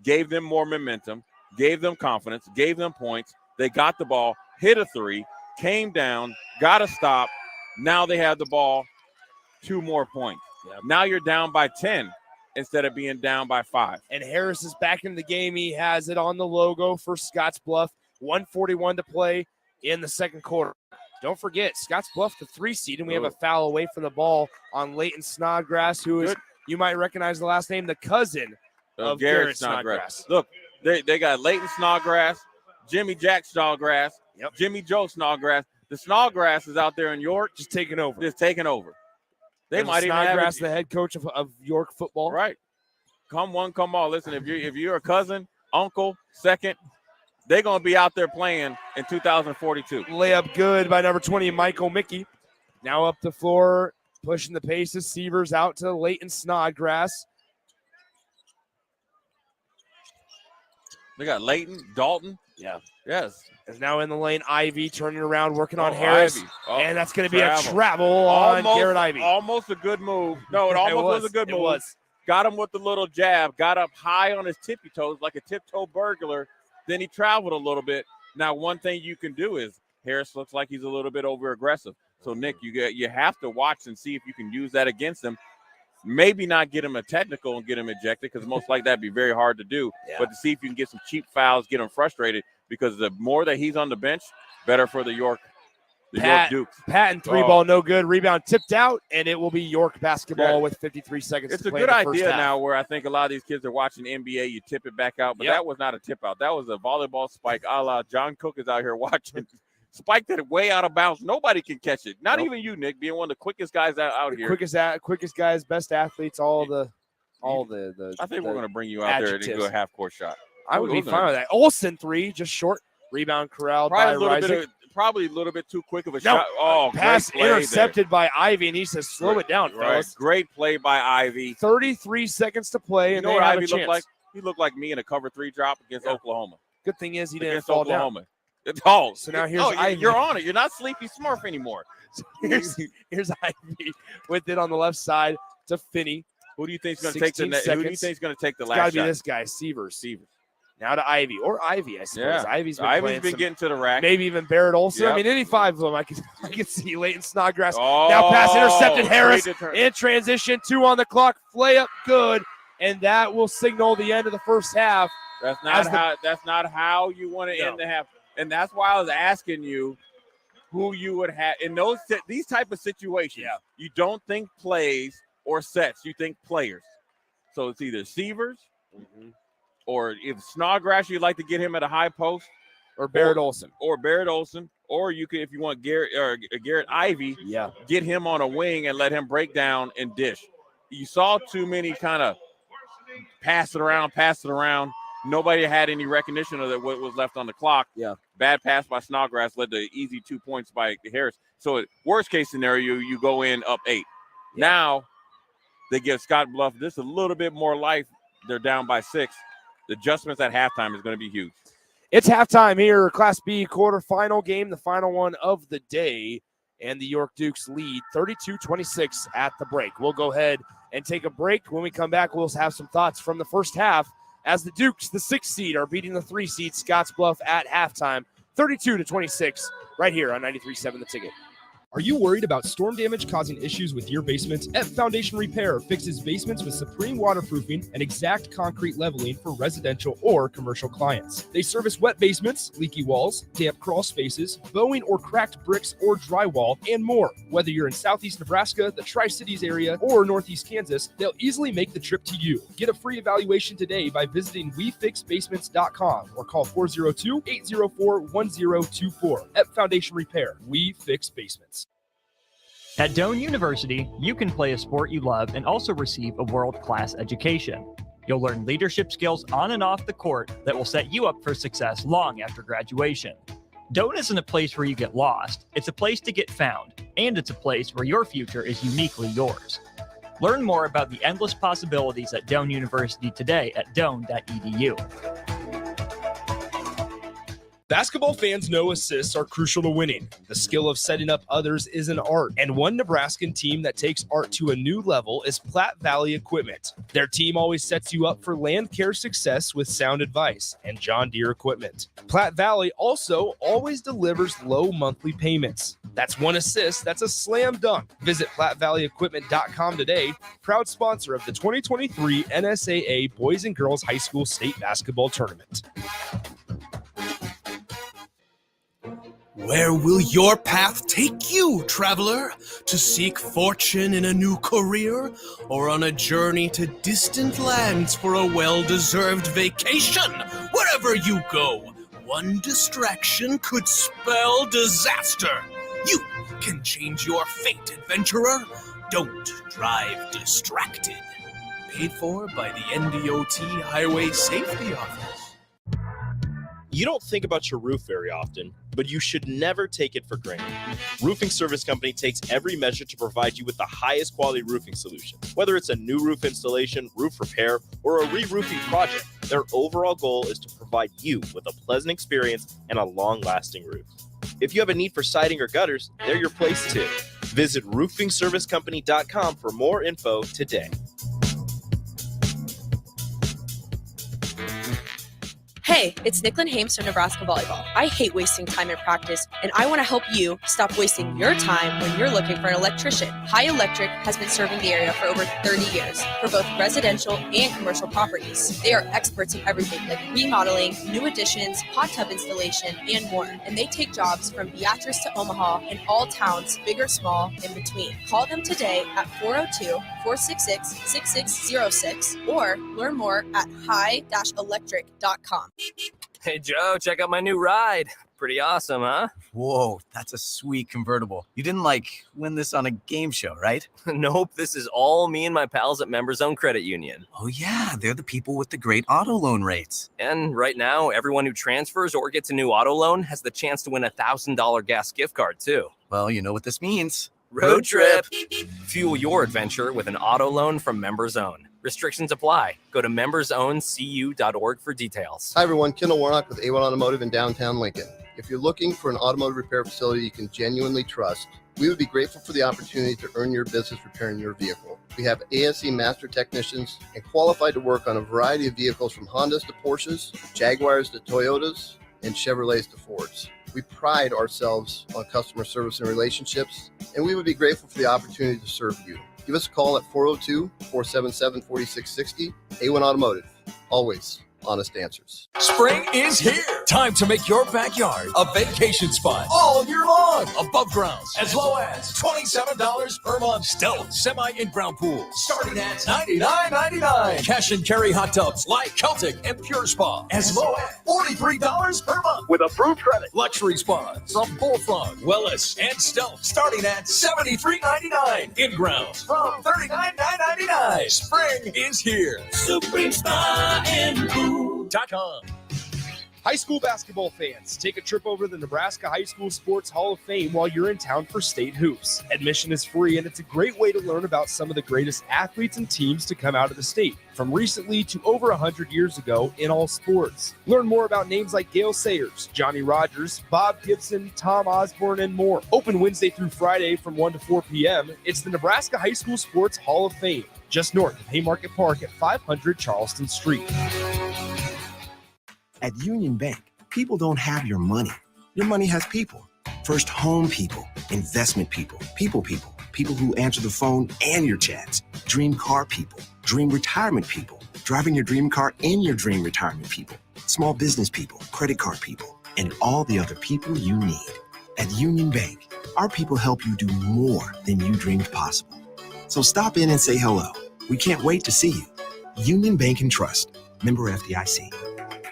Gave them more momentum, gave them confidence, gave them points. They got the ball, hit a 3, came down, got a stop. Now they have the ball, 2 more points. Yep. Now you're down by 10. instead of being down by 5. And Harris is back in the game. He has it on the logo for Scottsbluff. 1:41 to play in the second quarter. Don't forget, Scottsbluff, the 3 seed, and we have a foul away from the ball on Leighton Snodgrass, who is, you might recognize the last name, the cousin of Garrett Snodgrass. Look, they got Leighton Snodgrass, Jimmy Jack Snodgrass, Jimmy Joe Snodgrass. The Snodgrass is out there in York. Just taking over. They might even have Snodgrass, the head coach of York football. Right. Come one, come all. Listen, if you're a cousin, uncle, second, they're going to be out there playing in 2042. Layup good by number 20, Michael Mickey. Now up the floor, pushing the paces. Sievers out to Leighton Snodgrass. They got Leighton, Dalton. Yeah. Yes. Is now in the lane. Ivy turning around, working on Harris. And that's going to be a travel on Garrett Ivy. Almost a good move. No, it almost was a good move. It was. Got him with the little jab. Got up high on his tippy toes like a tiptoe burglar. Then he traveled a little bit. Now, one thing you can do is Harris looks like he's a little bit over aggressive. So, Nick, you have to watch and see if you can use that against him. Maybe not get him a technical and get him ejected, because most likely that'd be very hard to do. Yeah. But to see if you can get some cheap fouls, get him frustrated, because the more that he's on the bench, better for the York Dukes. Patton, 3-ball, no good. Rebound tipped out, and it will be York basketball with 53 seconds to play. It's a good idea now where I think a lot of these kids are watching NBA. You tip it back out, but that was not a tip out. That was a volleyball spike a la John Cook is out here watching. Spiked it way out of bounds. Nobody can catch it. Not even you, Nick, being one of the quickest guys out here. Quickest guys, best athletes, all the. I think we're going to bring you out there and do a half-court shot. I would be fine with that. Olsen 3, just short. Rebound corralled by Reisig. Probably a little bit too quick of a shot. Oh, pass intercepted by Ivy, and he says, slow it down, fellas. Great play by Ivy. 33 seconds to play, and you know what Ivy looked like? He looked like me in a cover 3 drop against Oklahoma. Good thing is he didn't fall down. Oh, so now here's Ivy. You're on it. You're not Sleepy Smurf anymore. Here's Ivy with it on the left side to Finney. Who do you think is going to take the last shot? It's got to be this guy, Sievers. Now to Ivy, or Ivy, I suppose. Yeah. Ivy's been getting to the rack. Maybe even Barrett Olsen. Yep. I mean, any 5 of them, I can see. Leighton Snodgrass. Now pass intercepted. Harris in transition. 2 on the clock. Play up good, and that will signal the end of the first half. That's not how you want to end the half. And that's why I was asking you who you would have in these type of situations. Yeah. You don't think plays or sets. You think players. So it's either Sievers, or if Snodgrass, you'd like to get him at a high post, or Barrett Olsen, or you could, if you want Garrett Ivy, get him on a wing and let him break down and dish. You saw too many kind of pass it around. Nobody had any recognition of what was left on the clock. Yeah. Bad pass by Snodgrass led to easy 2 points by Harris. So worst case scenario, you go in up 8. Yeah. Now they give Scottsbluff this a little bit more life. They're down by 6. The adjustments at halftime is going to be huge. It's halftime here, Class B quarterfinal game, the final one of the day, and the York Dukes lead 32-26 at the break. We'll go ahead and take a break. When we come back, we'll have some thoughts from the first half as the Dukes, the 6th seed, are beating the 3 seed Scottsbluff at halftime, 32-26, right here on 93.7 The Ticket. Are you worried about storm damage causing issues with your basement? F Foundation Repair fixes basements with supreme waterproofing and exact concrete leveling for residential or commercial clients. They service wet basements, leaky walls, damp crawl spaces, bowing or cracked bricks or drywall, and more. Whether you're in southeast Nebraska, the Tri-Cities area, or northeast Kansas, they'll easily make the trip to you. Get a free evaluation today by visiting WeFixBasements.com or call 402-804-1024. F Foundation Repair. We fix basements. At Doane University, you can play a sport you love and also receive a world-class education. You'll learn leadership skills on and off the court that will set you up for success long after graduation. Doane isn't a place where you get lost. It's a place to get found, and it's a place where your future is uniquely yours. Learn more about the endless possibilities at Doane University today at doane.edu. Basketball fans know assists are crucial to winning. The skill of setting up others is an art, and one Nebraskan team that takes art to a new level is Platte Valley Equipment. Their team always sets you up for land care success with sound advice and John Deere equipment. Platte Valley also always delivers low monthly payments. That's one assist, that's a slam dunk. Visit PlatteValleyEquipment.com today, proud sponsor of the 2023 NSAA Boys and Girls High School State Basketball Tournament. Where will your path take you, traveler? To seek fortune in a new career, or on a journey to distant lands for a well-deserved vacation? Wherever you go, one distraction could spell disaster. You can change your fate, adventurer. Don't drive distracted. Paid for by the NDOT Highway Safety Office. You don't think about your roof very often, but you should never take it for granted. Roofing Service Company takes every measure to provide you with the highest quality roofing solution. Whether it's a new roof installation, roof repair, or a re-roofing project, their overall goal is to provide you with a pleasant experience and a long-lasting roof. If you have a need for siding or gutters, they're your place too. Visit roofingservicecompany.com for more info today. Hey, it's Nicklin Hames from Nebraska Volleyball. I hate wasting time in practice, and I want to help you stop wasting your time when you're looking for an electrician. High Electric has been serving the area for over 30 years for both residential and commercial properties. They are experts in everything like remodeling, new additions, hot tub installation, and more. And they take jobs from Beatrice to Omaha and all towns, big or small, in between. Call them today at 402-466-6606 or learn more at high-electric.com. Hey, Joe, check out my new ride. Pretty awesome, huh? Whoa, that's a sweet convertible. You didn't win this on a game show, right? Nope, this is all me and my pals at Members Own Credit Union. Oh yeah, they're the people with the great auto loan rates. And right now, everyone who transfers or gets a new auto loan has the chance to win a $1,000 gas gift card, too. Well, you know what this means. Road trip! Fuel your adventure with an auto loan from Members Own. Restrictions apply. Go to membersowncu.org for details. Hi, everyone. Kendall Warnock with A1 Automotive in downtown Lincoln. If you're looking for an automotive repair facility you can genuinely trust, we would be grateful for the opportunity to earn your business repairing your vehicle. We have ASE master technicians and qualified to work on a variety of vehicles from Hondas to Porsches, Jaguars to Toyotas, and Chevrolets to Fords. We pride ourselves on customer service and relationships, and we would be grateful for the opportunity to serve you. Give us a call at 402-477-4660. A1 Automotive. Always honest answers. Spring is here. Time to make your backyard a vacation spot all year long. Above grounds as low as $27 per month. Stealth semi-in-ground pool starting at $99.99. Cash and carry hot tubs like Celtic and Pure Spa as low as $43 per month with approved credit. Luxury spas from Bullfrog, Wellness, and Stealth starting at $73.99. In-grounds from $39.99. Spring is here. Supreme Spa and Pool.com. High school basketball fans, take a trip over to the Nebraska High School Sports Hall of Fame while you're in town for state hoops. Admission is free, and it's a great way to learn about some of the greatest athletes and teams to come out of the state, from recently to over 100 years ago in all sports. Learn more about names like Gale Sayers, Johnny Rogers, Bob Gibson, Tom Osborne, and more. Open Wednesday through Friday from 1 to 4 p.m. It's the Nebraska High School Sports Hall of Fame, just north of Haymarket Park at 500 Charleston Street. At Union Bank, people don't have your money. Your money has people. First home people, investment people, people who answer the phone and your chats, dream car people, dream retirement people, driving your dream car in your dream retirement people, small business people, credit card people, and all the other people you need. At Union Bank, our people help you do more than you dreamed possible. So stop in and say hello. We can't wait to see you. Union Bank and Trust. Member FDIC.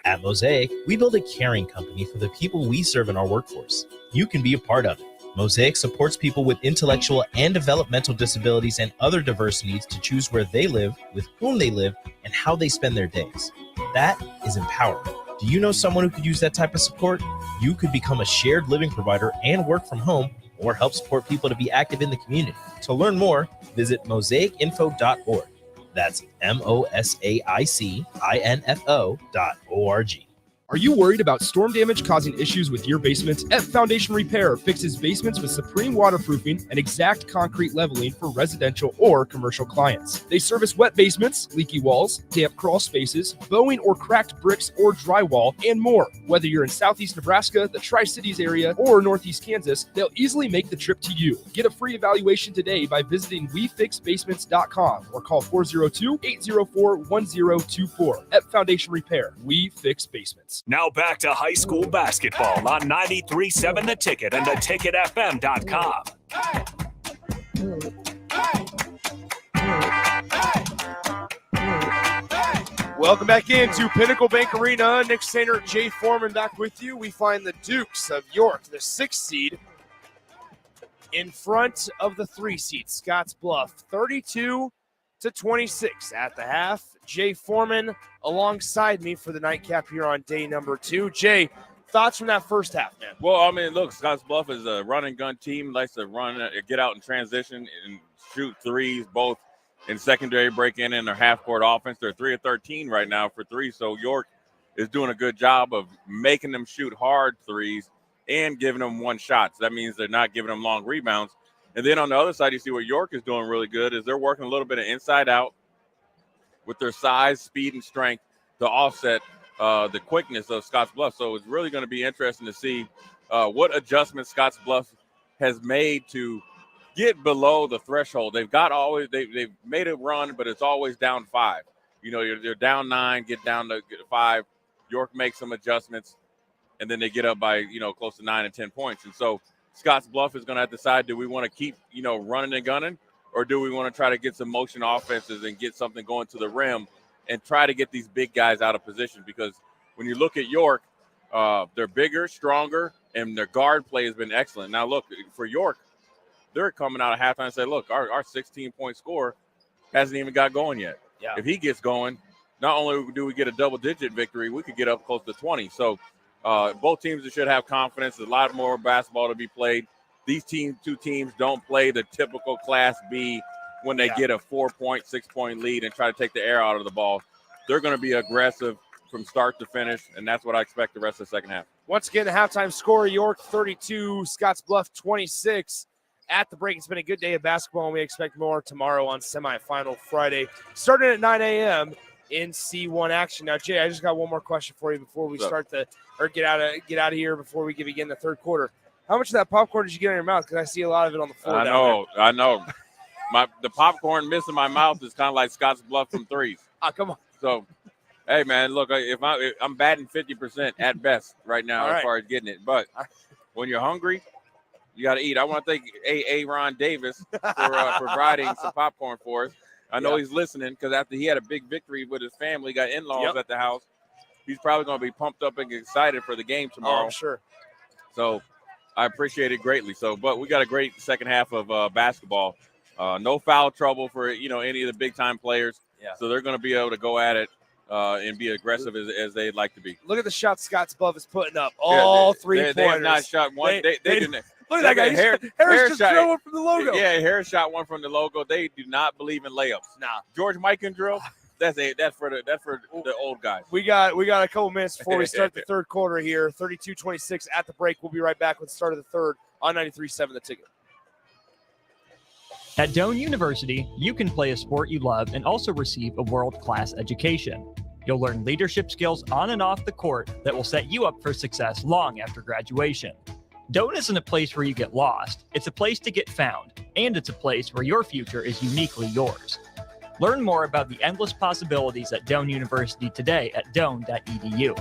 At Mosaic, we build a caring company for the people we serve in our workforce. You can be a part of it. Mosaic supports people with intellectual and developmental disabilities and other diverse needs to choose where they live, with whom they live, and how they spend their days. That is empowering. Do you know someone who could use that type of support? You could become a shared living provider and work from home, or help support people to be active in the community. To learn more, visit mosaicinfo.org. That's MOSAICINFO.org. Are you worried about storm damage causing issues with your basement? F Foundation Repair fixes basements with supreme waterproofing and exact concrete leveling for residential or commercial clients. They service wet basements, leaky walls, damp crawl spaces, bowing or cracked bricks or drywall, and more. Whether you're in southeast Nebraska, the Tri-Cities area, or northeast Kansas, they'll easily make the trip to you. Get a free evaluation today by visiting WeFixBasements.com or call 402-804-1024. F Foundation Repair. We fix basements. Now back to high school basketball on 93.7 The Ticket and theticketfm.com. Welcome back into Pinnacle Bank Arena. Nick Sainer, Jay Foreman back with you. We find the Dukes of York, the 6th seed, in front of the 3 seed, Scottsbluff, 32-26 at the half. Jay Foreman alongside me for the nightcap here on day number 2. Jay, thoughts from that first half, man? Well, I mean, look, Scottsbluff is a run and gun team, likes to run, get out in transition and shoot threes, both in secondary break-in and their half-court offense. They're 3 of 13 right now for 3, so York is doing a good job of making them shoot hard threes and giving them one shots. That means they're not giving them long rebounds. And then on the other side, you see what York is doing really good is they're working a little bit of inside out with their size, speed, and strength to offset the quickness of Scottsbluff. So it's really going to be interesting to see what adjustments Scottsbluff has made to get below the threshold. They've made a run, but it's always down 5. You know, you're down 9, get down to 5. York makes some adjustments, and then they get up by, close to 9 and 10 points. And so Scottsbluff is going to have to decide, do we want to keep, running and gunning, or do we want to try to get some motion offenses and get something going to the rim and try to get these big guys out of position? Because when you look at York, they're bigger, stronger, and their guard play has been excellent. Now, look, for York, they're coming out of halftime and say, look, our 16-point scorer hasn't even got going yet. Yeah. If he gets going, not only do we get a double-digit victory, we could get up close to 20. So both teams should have confidence. There's a lot more basketball to be played. These two teams don't play the typical Class B when they get a 4-point, 6-point lead and try to take the air out of the ball. They're going to be aggressive from start to finish, and that's what I expect the rest of the second half. Once again, the halftime score, York 32, Scottsbluff 26. At the break, it's been a good day of basketball, and we expect more tomorrow on semifinal Friday, starting at 9 a.m. in C1 action. Now, Jay, I just got one more question for you before we get out of here before we begin the third quarter. How much of that popcorn did you get in your mouth? Because I see a lot of it on the floor. I know. The popcorn missing my mouth is kind of like Scottsbluff from threes. Come on. So, hey, man, look, if I'm batting 50% at best right now as far as getting it. But when you're hungry, you got to eat. I want to thank Aaron Davis for providing some popcorn for us. I know he's listening because after he had a big victory with his family, got in-laws at the house, he's probably going to be pumped up and excited for the game tomorrow. Oh, I'm sure. So I appreciate it greatly. But we got a great second half of basketball. No foul trouble for any of the big-time players. Yeah. So they're going to be able to go at it and be aggressive as they'd like to be. Look at the shots Scottsbluff is putting up. All 3-pointers. They have not shot one. They didn't. Look at that guy. Harris just drilled one from the logo. Yeah, Harris shot one from the logo. They do not believe in layups. Nah. George Mike can drill. That's for the old guys. We got a couple minutes before we start the third quarter here. 32-26 at the break. We'll be right back with the start of the third on 93.7 The Ticket. At Doane University, you can play a sport you love and also receive a world-class education. You'll learn leadership skills on and off the court that will set you up for success long after graduation. Doane isn't a place where you get lost. It's a place to get found, and it's a place where your future is uniquely yours. Learn more about the endless possibilities at Doane University today at doane.edu.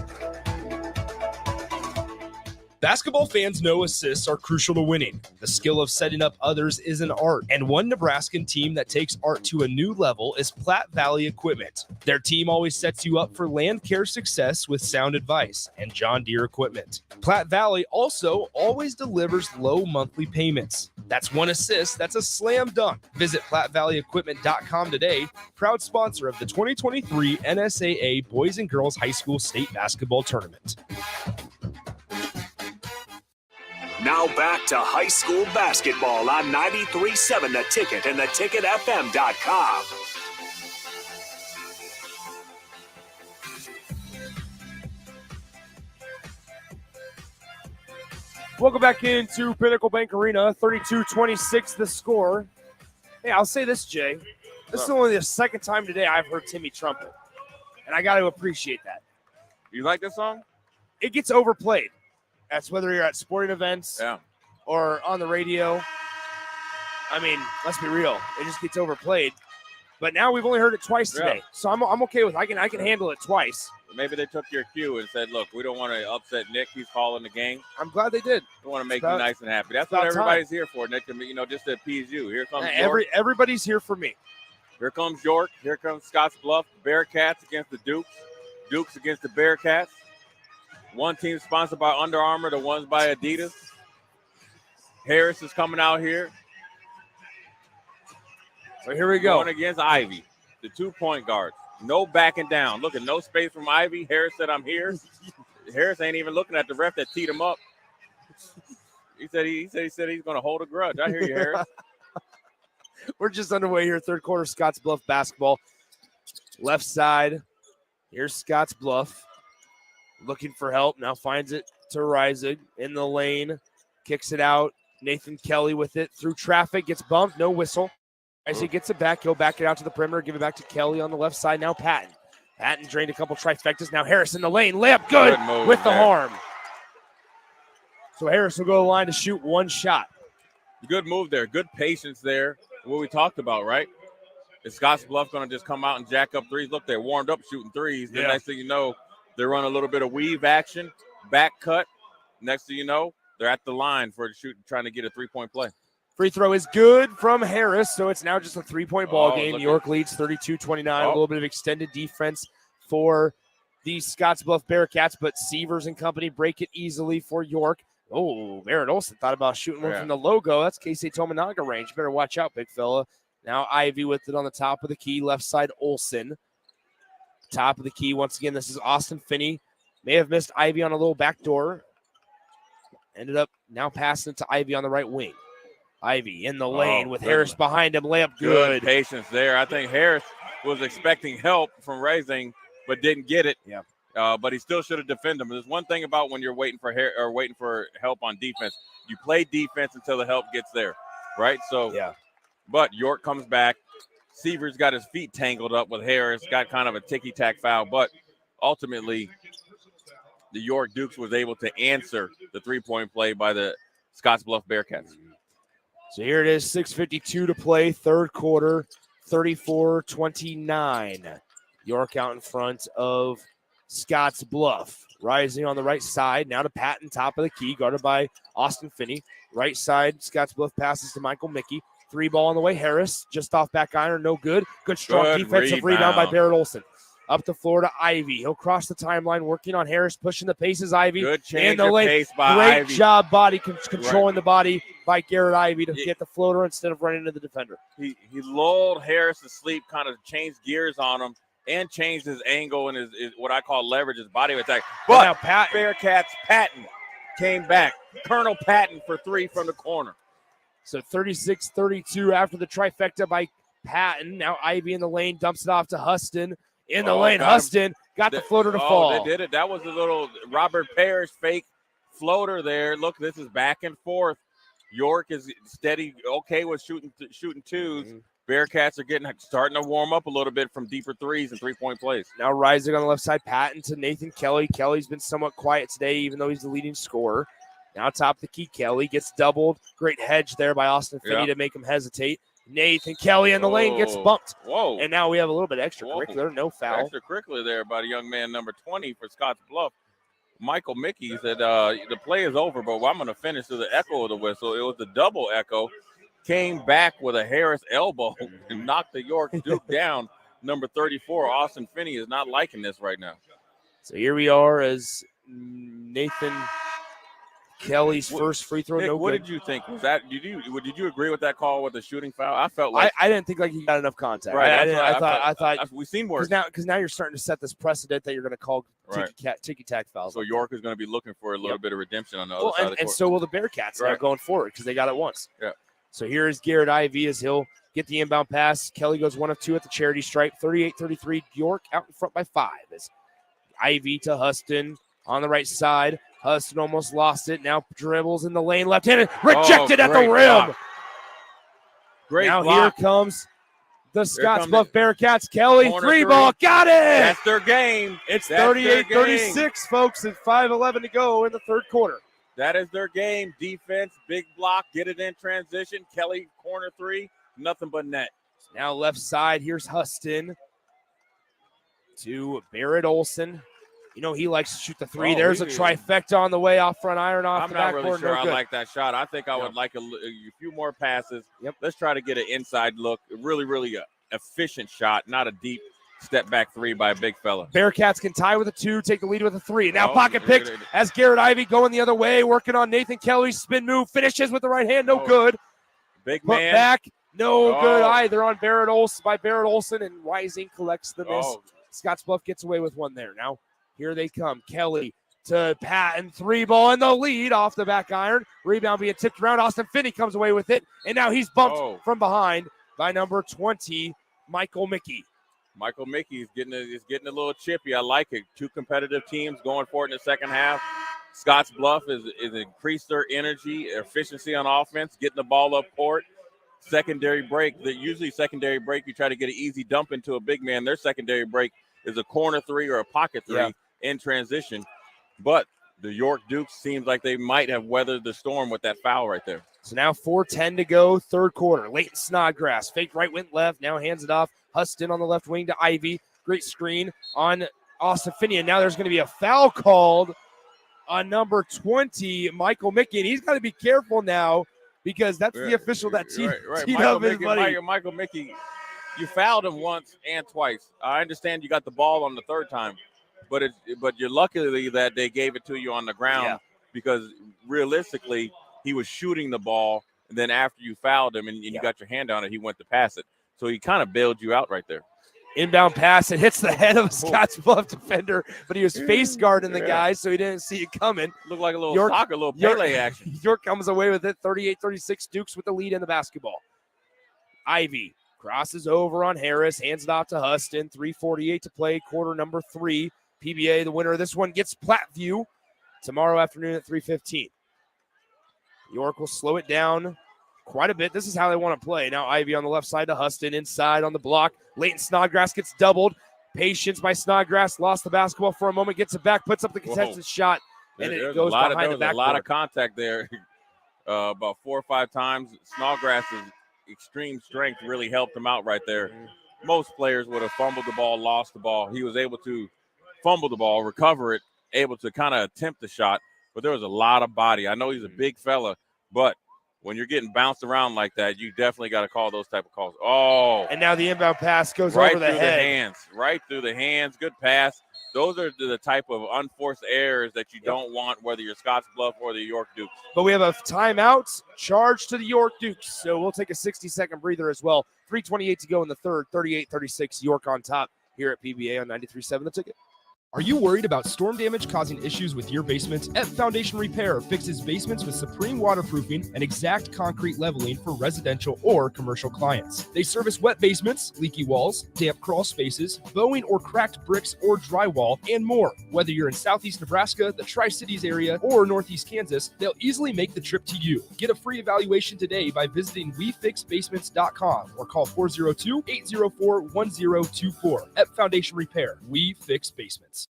Basketball fans know assists are crucial to winning. The skill of setting up others is an art, and one Nebraskan team that takes art to a new level is Platte Valley Equipment. Their team always sets you up for land care success with sound advice and John Deere equipment. Platte Valley also always delivers low monthly payments. That's one assist, that's a slam dunk. Visit PlatteValleyEquipment.com today, proud sponsor of the 2023 NSAA Boys and Girls High School State Basketball Tournament. Now back to high school basketball on 93.7 The Ticket and theticketfm.com. Welcome back into Pinnacle Bank Arena. 32-26 the score. Hey, I'll say this, Jay. This is only the second time today I've heard Timmy trumpet, and I got to appreciate that. You like this song? It gets overplayed. That's whether you're at sporting events or on the radio. I mean, let's be real. It just gets overplayed. But now we've only heard it twice today, so I'm okay with it. I can handle it twice. Maybe they took your cue and said, look, we don't want to upset Nick. He's calling the game. I'm glad they did. We want to make you nice and happy. That's what everybody's here for, Nick, just to appease you. Here comes York. Everybody's here for me. Here comes York. Here comes Scottsbluff. Bearcats against the Dukes. Dukes against the Bearcats. One team sponsored by Under Armour. The one's by Adidas. Harris is coming out here. So here we go. Going against Ivy, the 2-point guards. No backing down. Look at no space from Ivy. Harris said, I'm here. Harris ain't even looking at the ref that teed him up. He said he's going to hold a grudge. I hear you, Harris. We're just underway here, third quarter, Scottsbluff basketball. Left side, here's Scottsbluff. Looking for help, now finds it to Reisig in the lane. Kicks it out. Nathan Kelly with it. Through traffic, gets bumped, no whistle. As he gets it back, he'll back it out to the perimeter, give it back to Kelly on the left side. Now Patton. Patton drained a couple trifectas. Now Harris in the lane. Layup good with the harm. So Harris will go to the line to shoot one shot. Good move there. Good patience there. What we talked about, right? Is Scottsbluff going to just come out and jack up threes? Look, they're warmed up shooting threes. The next thing you know, they run a little bit of weave action, back cut. Next thing you know, they're at the line for the shoot, trying to get a 3-point play. Free throw is good from Harris, so it's now just a 3-point ball game. York leads 32-29. A little bit of extended defense for the Scottsbluff Bearcats, but Sievers and company break it easily for York. Oh, Barrett Olson thought about shooting one from the logo. That's Casey Tominaga range. Better watch out, big fella. Now Ivy with it on the top of the key. Left side, Olson. Top of the key. Once again, this is Austin Finney. May have missed Ivy on a little back door. Ended up now passing it to Ivy on the right wing. Ivy in the lane with Harris behind him. Layup good. Patience there. I think Harris was expecting help from Rising, but didn't get it. Yeah. But he still should have defended him. There's one thing about when you're waiting for help on defense. You play defense until the help gets there, right? So, but York comes back. Sievers got his feet tangled up with Harris. Got kind of a ticky-tack foul, but ultimately the York Dukes was able to answer the 3-point play by the Scottsbluff Bearcats. So here it is, 6:52 to play, third quarter, 34-29. York out in front of Scottsbluff. Rising on the right side, now to Patton, top of the key, guarded by Austin Finney. Right side, Scottsbluff passes to Michael Mickey. 3 ball on the way, Harris, just off back iron, no good. Good strong defensive rebound by Barrett Olson. Up the floor to Ivy. He'll cross the timeline, working on Harris, pushing the paces. Ivy good change in the lane. Pace by Great Ivy. job body controlling the body by Garrett Ivy to get the floater instead of running into the defender. He lulled Harris to sleep, kind of changed gears on him, and changed his angle and his what I call leverage, his body attack. But now Bearcats Patton came back. Colonel Patton for 3 from the corner. So 36-32 after the trifecta by Patton. Now Ivy in the lane, dumps it off to Huston. In the lane, Huston got the floater to fall. They did it. That was a little Robert Parrish fake floater there. Look, this is back and forth. York is steady, okay with shooting twos. Bearcats are starting to warm up a little bit from deeper threes and 3-point plays. Now rising on the left side, Patton to Nathan Kelly. Kelly's been somewhat quiet today, even though he's the leading scorer. Now top of the key, Kelly gets doubled. Great hedge there by Austin Finney to make him hesitate. Nathan Kelly in the lane gets bumped. Whoa. And now we have a little bit extracurricular, no foul. Extracurricular there by the young man, number 20 for Scottsbluff. Michael Mickey said the play is over, but I'm going to finish to the echo of the whistle. It was the double echo. Came back with a Harris elbow and knocked the York Duke down. Number 34, Austin Finney, is not liking this right now. So here we are as Nathan Kelly's first free throw. Nick, no what good. did you think? Was that did you agree with that call with the shooting foul? I felt like I didn't think like he got enough contact. Right. I thought we've seen worse. Because now you're starting to set this precedent that you're going to call ticky-tack fouls. So York is going to be looking for a little bit of redemption on the other side of the court. And so will the Bearcats now going forward because they got it once. Yeah. So here is Garrett Ivy as he'll get the inbound pass. Kelly goes 1 of 2 at the charity stripe. 38-33. York out in front by 5. As Ivy to Huston on the right side. Huston almost lost it. Now dribbles in the lane, left-handed, rejected at the rim. Block. Great now block. Here comes the Scottsbluff Bearcats. Kelly, Corner three three. ball, got it. That's their game. It's That's their 38-36, folks, and 5:11 to go in the third quarter. That is their game. Defense, big block, get it in transition. Kelly, corner three, nothing but net. Now left side, here's Huston to Barrett Olson. You know he likes to shoot the three. There's a trifecta on the way off front iron off I'm the not backboard. really sure no I good. like that shot. I think I would like a few more passes. Yep. Let's try to get an inside look. Really, really efficient shot, not a deep step back three by a big fella. Bearcats can tie with a 2, take the lead with a 3. Now pocket picked as Garrett Ivey going the other way, working on Nathan Kelly's spin move, finishes with the right hand, no good. Big Put man. back, no good either on Barrett Olson, and Rising collects the miss. Scottsbluff gets away with one there. Now here they come. Kelly to Patton, 3-ball in the lead off the back iron. Rebound being tipped around. Austin Finney comes away with it, and now he's bumped from behind by number 20, Michael Mickey. Michael Mickey is getting a little chippy. I like it. Two competitive teams going for it in the second half. Scottsbluff is increased their energy, efficiency on offense, getting the ball up court. Secondary break. Usually secondary break, you try to get an easy dump into a big man. Their secondary break is a corner three or a pocket three in transition. But the York Dukes seems like they might have weathered the storm with that foul right there. So now 4:10 to go, third quarter. Leighton Snodgrass, fake right, went left, now hands it off. Huston on the left wing to Ivy. Great screen on Austin Finney. And now there's going to be a foul called on number 20, Michael Mickey. And he's got to be careful now because that's the official that teed up his buddy. Michael Mickey, you fouled him once and twice. I understand you got the ball on the third time, but you're lucky that they gave it to you on the ground because realistically he was shooting the ball, and then after you fouled him and you got your hand on it, he went to pass it. So he kind of bailed you out right there. Inbound pass. It hits the head of a Scottsbluff defender, but he was face guarding the guy, so he didn't see it coming. Looked like a little soccer, a little Pele action. York comes away with it, 38-36. Dukes with the lead in the basketball. Ivy crosses over on Harris, hands it off to Huston. 3:48 to play, quarter number 3. PBA, the winner of this one, gets Platteview tomorrow afternoon at 3:15. York will slow it down quite a bit. This is how they want to play. Now Ivy on the left side to Huston, inside on the block. Leighton Snodgrass gets doubled. Patience by Snodgrass, lost the basketball for a moment, gets it back, puts up the contested shot, and it goes behind the backboard. A lot of contact there. About 4 or 5 times. Snodgrass's extreme strength really helped him out right there. Most players would have fumbled the ball, lost the ball. He was able to fumble the ball, recover it, able to kind of attempt the shot, but there was a lot of body. I know he's a big fella, but when you're getting bounced around like that, you definitely got to call those type of calls. Oh. And now the inbound pass goes right over the through head. the hands. Right through the hands. Good pass. Those are the type of unforced errors that you don't want, whether you're Scottsbluff or the York Dukes. But we have a timeout charge to the York Dukes, so we'll take a 60-second breather as well. 3:28 to go in the third, 38-36, York on top here at PBA on 93.7 The Ticket. Are you worried about storm damage causing issues with your basement? F Foundation Repair fixes basements with supreme waterproofing and exact concrete leveling for residential or commercial clients. They service wet basements, leaky walls, damp crawl spaces, bowing or cracked bricks or drywall, and more. Whether you're in southeast Nebraska, the Tri-Cities area, or northeast Kansas, they'll easily make the trip to you. Get a free evaluation today by visiting WeFixBasements.com or call 402-804-1024. F Foundation Repair. We fix basements.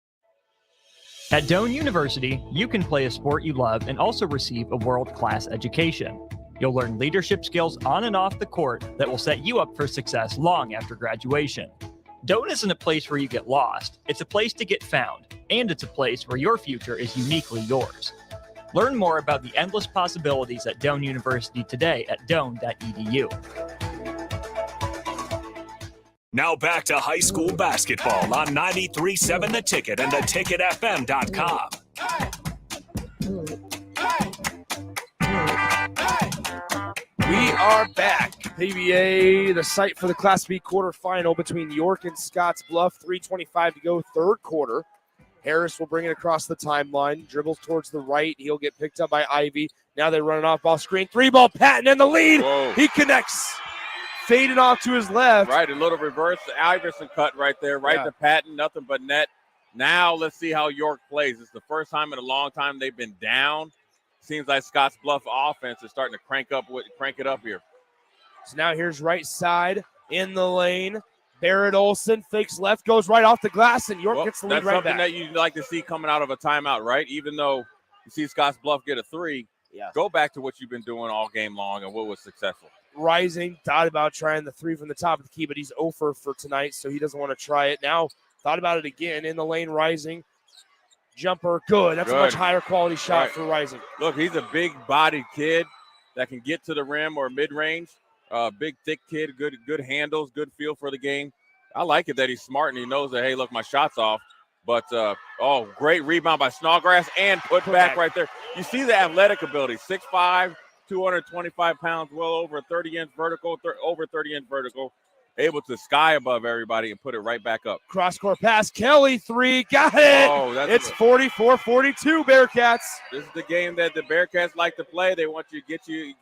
At Doane University, you can play a sport you love and also receive a world-class education. You'll learn leadership skills on and off the court that will set you up for success long after graduation. Doane isn't a place where you get lost. It's a place to get found, and it's a place where your future is uniquely yours. Learn more about the endless possibilities at Doane University today at doane.edu. Now back to high school basketball on 93.7 The Ticket and theticketfm.com. We are back. PBA, the site for the Class B quarterfinal between York and Scottsbluff. 3:25 to go, third quarter. Harris will bring it across the timeline, dribbles towards the right. He'll get picked up by Ivy. Now they run an off-ball screen. 3-ball, Patton in the lead. Whoa. He connects. Faded off to his left. Right, a little reverse Iverson cut right there, right to Patton, nothing but net. Now let's see how York plays. It's the first time in a long time they've been down. Seems like Scottsbluff offense is starting to crank it up here. So now here's right side in the lane. Barrett Olson fakes left, goes right off the glass, and York gets the lead right back. That's something that you'd like to see coming out of a timeout, right? Even though you see Scottsbluff get a 3, go back to what you've been doing all game long and what was successful. Rising, thought about trying the 3 from the top of the key, but he's 0 for tonight, so he doesn't want to try it. Now thought about it again in the lane. Rising, jumper, good. That's a much higher quality shot for Rising. Look, he's a big-bodied kid that can get to the rim or mid-range. Big, thick kid, good handles, good feel for the game. I like it that he's smart and he knows that, hey, look, my shot's off. But, great rebound by Snodgrass and put back right there. You see the athletic ability, 6'5", 225 pounds, well over 30-inch vertical, over 30-inch vertical, able to sky above everybody and put it right back up. Cross-court pass, Kelly, 3, got it. Oh, it's 44-42 Bearcats. This is the game that the Bearcats like to play. They want you to get you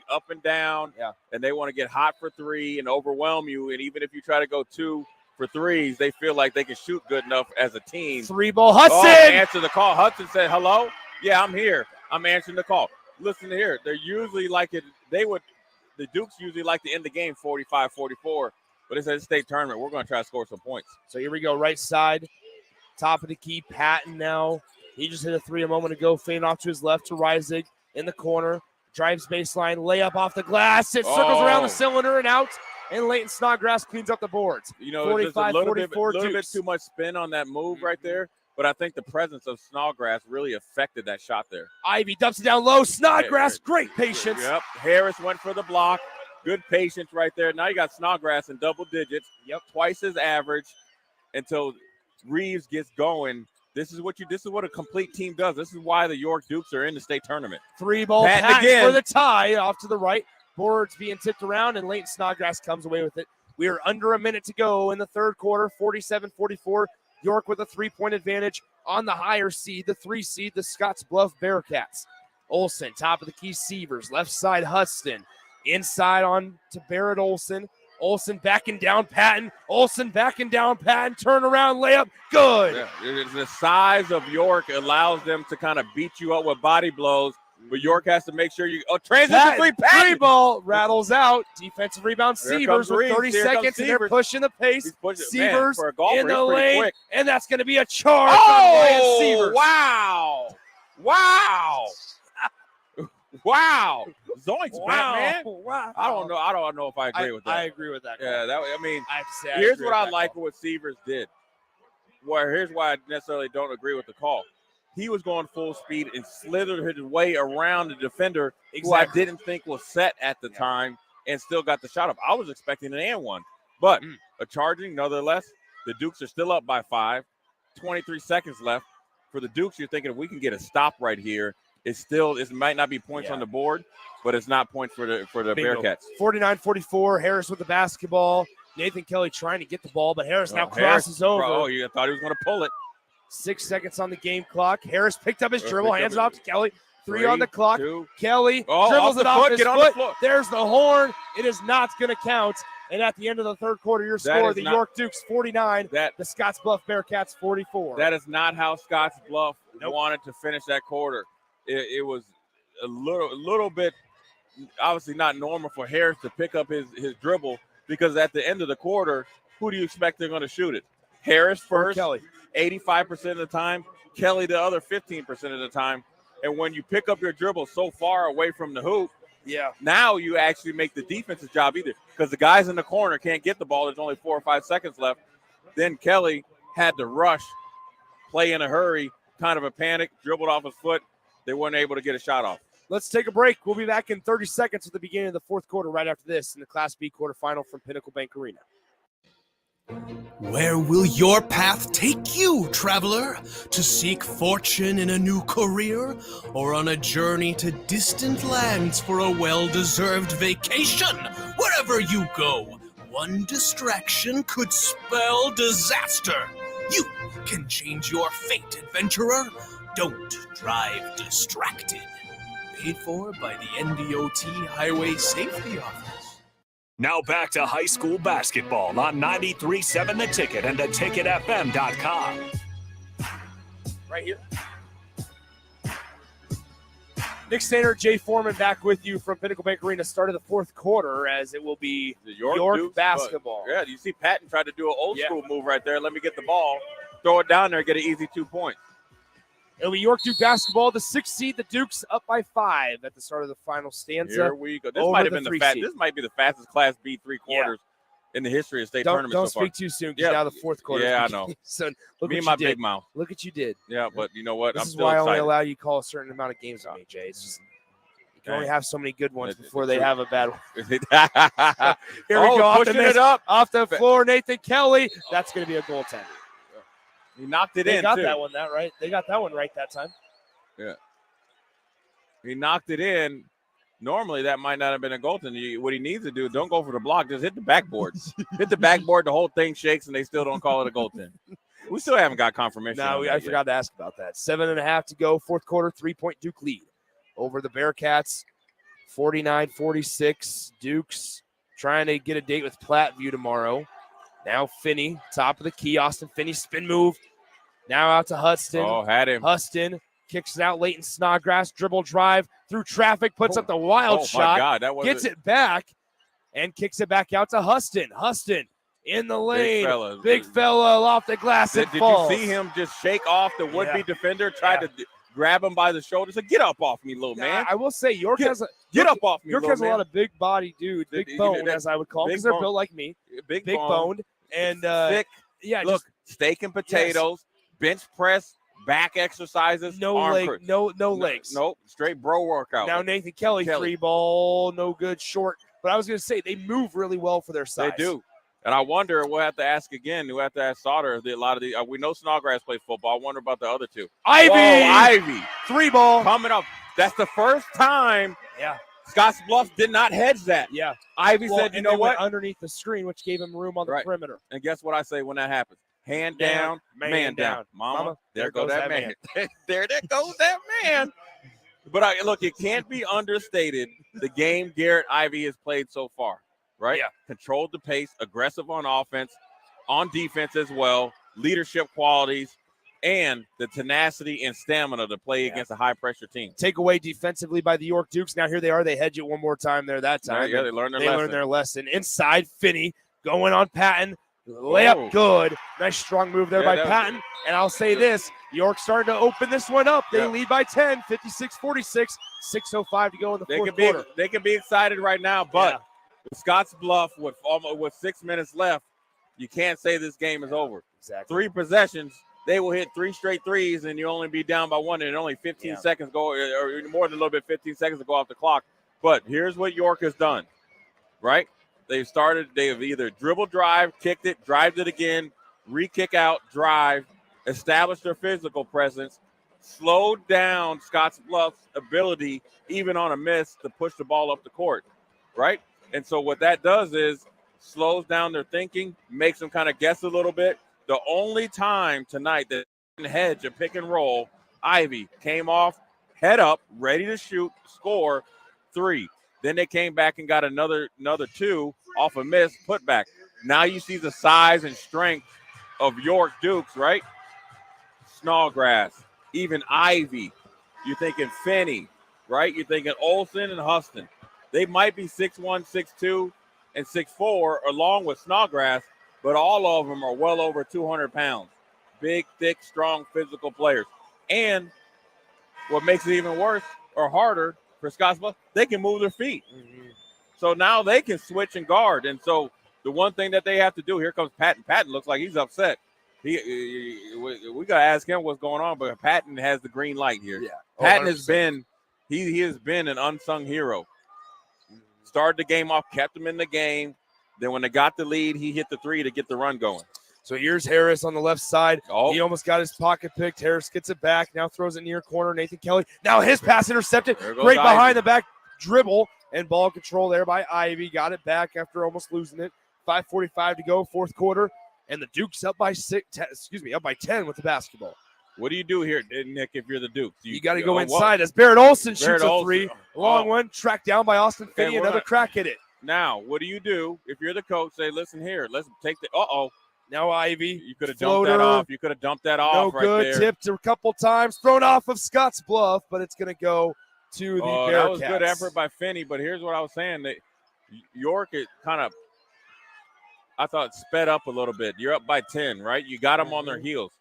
up and down, and they want to get hot for 3 and overwhelm you. And even if you try to go 2 for 3s, they feel like they can shoot good enough as a team. 3-ball Hudson. Answer the call. Hudson said, hello? Yeah, I'm here. I'm answering the call. Listen here. They're usually like it. The Dukes usually like to end the game 45-44. But it's a state tournament. We're going to try to score some points. So here we go. Right side, top of the key. Patton now. He just hit a 3 a moment ago. Fade off to his left to Rising in the corner. Drives baseline. Layup off the glass. It circles around the cylinder and out. And Leighton Snodgrass cleans up the boards. You know, there's a little bit too much spin on that move right there. But I think the presence of Snodgrass really affected that shot there. Ivy dumps it down low. Snodgrass, great patience. Yep. Harris went for the block. Good patience right there. Now you got Snodgrass in double digits. Yep. Twice his average until Reeves gets going. This is what a complete team does. This is why the York Dukes are in the state tournament. 3-ball pass for the tie off to the right. Boards being tipped around, and Leighton Snodgrass comes away with it. We are under a minute to go in the third quarter, 47-44. York with a 3-point advantage on the higher seed, the 3 seed, the Scottsbluff Bearcats. Olson, top of the key, Sievers, left side, Huston. Inside on to Barrett Olson. Olson backing down Patton. Olson backing down Patton. Turnaround layup. Good. Yeah, the size of York allows them to kind of beat you up with body blows. But York has to make sure you transition 3. Patton. 3-ball rattles out. Defensive rebound. Sievers with 30 seconds, and they're pushing the pace. Sievers in the lane, and that's going to be a charge on Sievers. Wow. Wow. Zoinks, man. Wow. I don't know if I agree with that. I agree with that. Yeah, I have to say, here's what I like what Sievers did. Well, here's why I necessarily don't agree with the call. He was going full speed and slithered his way around the defender who I didn't think was set at the time and still got the shot up. I was expecting an and one, but a charging nonetheless. The Dukes are still up by 5, 23 seconds left. For the Dukes, you're thinking if we can get a stop right here, it might not be points on the board, but it's not points for the Bearcats. 49-44, Harris with the basketball. Nathan Kelly trying to get the ball, but Harris now crosses over. Oh, you thought he was going to pull it. 6 seconds on the game clock. Harris picked up his dribble, hands it off to Kelly. 3 on the clock. 2. Kelly dribbles it off his foot. There's the horn. It is not going to count. And at the end of the third quarter, your score, the York Dukes 49, the Scottsbluff Bearcats 44. That is not how Scottsbluff wanted to finish that quarter. It was a little bit obviously not normal for Harris to pick up his dribble, because at the end of the quarter, who do you expect they're going to shoot it? Harris first, Kelly. 85% of the time, Kelly the other 15% of the time. And when you pick up your dribble so far away from the hoop, now you actually make the defense's job either, because the guys in the corner can't get the ball. There's only 4 or 5 seconds left. Then Kelly had to rush, play in a hurry, kind of a panic, dribbled off his foot. They weren't able to get a shot off. Let's take a break. We'll be back in 30 seconds at the beginning of the fourth quarter right after this in the Class B quarterfinal from Pinnacle Bank Arena. Where will your path take you, traveler? To seek fortune in a new career, or on a journey to distant lands for a well-deserved vacation? Wherever you go, one distraction could spell disaster. You can change your fate, adventurer. Don't drive distracted. Paid for by the NDOT Highway Safety Office. Now back to high school basketball on 93.7 The Ticket and theticketfm.com. right here. Nick Stainer, Jay Foreman back with you from Pinnacle Bank Arena. Start of the fourth quarter as it will be The York Dukes, basketball. Yeah, you see Patton try to do an old school move right there. Let me get the ball, throw it down there, get an easy 2 points. It'll be York Duke basketball. The 6th seed, the Dukes, up by 5 at the start of the final stanza. Here we go. This might have been this might be the fastest Class B 3 quarters in the history of state tournaments Don't so far. speak too soon because now the fourth quarter. Yeah, I know. So look Me what and my you did. big mouth. Look what you did. Yeah, but you know what? This I'm is still why I only excited. allow you to call a certain amount of games with me, Jay. It's just you can only have so many good ones before they have a bad one. Here we go. Pushing it up off the floor. Nathan Kelly. That's going to be a goaltender. He knocked it They in. got too. that one right. They got that one right that time. Yeah. He knocked it in. Normally, that might not have been a goaltender. What he needs to do, don't go for the block. Just hit the backboard. Hit the backboard. The whole thing shakes, and they still don't call it a goaltender. We still haven't got confirmation. No, I forgot to ask about that. 7.5 to go. Fourth quarter, 3-point Duke lead over the Bearcats. 49-46. Dukes trying to get a date with Platteview tomorrow. Now Finney, top of the key. Austin Finney, spin move. Now out to Huston. Oh, had him. Huston kicks it out late in Snodgrass. Dribble drive through traffic. Puts up the wild shot. My God, that was gets it back and kicks it back out to Huston. Huston in the lane. Big fella off the glass. Did falls. you see him just shake off the would-be defender? Tried to grab him by the shoulder. Said, "Get up off me, little man." I will say York has get up off me. York has a lot of big body dudes, big bone, as I would call them, because they're built like me, big boned, and thick. Yeah, look, steak and potatoes, bench press, back exercises, no legs, nope, straight bro workout. Now Nathan Kelly, 3 ball, no good, short. But I was going to say they move really well for their size. They do. And I wonder, we'll have to ask again. We'll have to ask Sauter. A lot of the we know Snodgrass plays football. I wonder about the other two. Ivy, 3 ball coming up. That's the first time. Yeah, Scottsbluff did not hedge that. Yeah, Ivy said, "You know what?" Underneath the screen, which gave him room on the perimeter. And guess what I say when that happens? Hand down, man down. Mama, there goes that man. there goes that man. But look, it can't be understated the game Garrett Ivy has played so far. Right? Yeah. Controlled the pace, aggressive on offense, on defense as well, leadership qualities, and the tenacity and stamina to play against a high-pressure team. Take away defensively by the York Dukes. Now here they are. They hedge it one more time there that time. Yeah, they learned their lesson. Inside, Finney going on Patton. Layup good. Nice strong move there by Patton. And I'll say this, York starting to open this one up. They lead by 10, 56-46, 6:05 to go in the fourth quarter. They can be excited right now, but with Scottsbluff with 6 minutes left, you can't say this game is over. Exactly. 3 possessions, they will hit 3 straight threes, and you only be down by 1, and only 15 seconds go, or more than a little bit, 15 seconds to go off the clock. But here's what York has done, right? They have either dribble drive, kicked it, drived it again, re-kick out, drive, established their physical presence, slowed down Scottsbluff's ability, even on a miss, to push the ball up the court, right? And so what that does is slows down their thinking, makes them kind of guess a little bit. The only time tonight that hedge a pick and roll, Ivy came off, head up, ready to shoot, score, 3. Then they came back and got another 2 off a miss, put back. Now you see the size and strength of York Dukes, right? Snodgrass, even Ivy. You're thinking Finney, right? You're thinking Olsen and Huston. They might be 6'1", 6'2", and 6'4", along with Snodgrass, but all of them are well over 200 pounds. Big, thick, strong, physical players. And what makes it even worse or harder for Scottsbluff, they can move their feet. Mm-hmm. So now they can switch and guard. And so the one thing that they have to do, here comes Patton. Patton looks like he's upset. We got to ask him what's going on, but Patton has the green light here. Yeah. Patton has been, he has been an unsung hero. Started the game off, kept him in the game. Then when they got the lead, he hit the 3 to get the run going. So here's Harris on the left side. Oh. He almost got his pocket picked. Harris gets it back. Now throws it near corner. Nathan Kelly. Now his pass intercepted. Great behind Ivy. the back dribble and ball control there by Ivy. Got it back after almost losing it. 5:45 to go, fourth quarter. And the Dukes up by 10 with the basketball. What do you do here, Nick, if you're the Dukes? You got to go inside as Barrett Olsen shoots a 3. Long one, tracked down by Austin Okay, Finney. Another crack at it. Now, what do you do if you're the coach? Say, listen here, let's take the Now Ivy. You could have dumped that off. You could have dumped that off right there. No good. Tipped a couple times. Thrown off of Scottsbluff, but it's going to go to the Bearcats. That was good effort by Finney, but here's what I was saying. That York, it kind of, I thought, sped up a little bit. You're up by 10, right? You got them on their heels.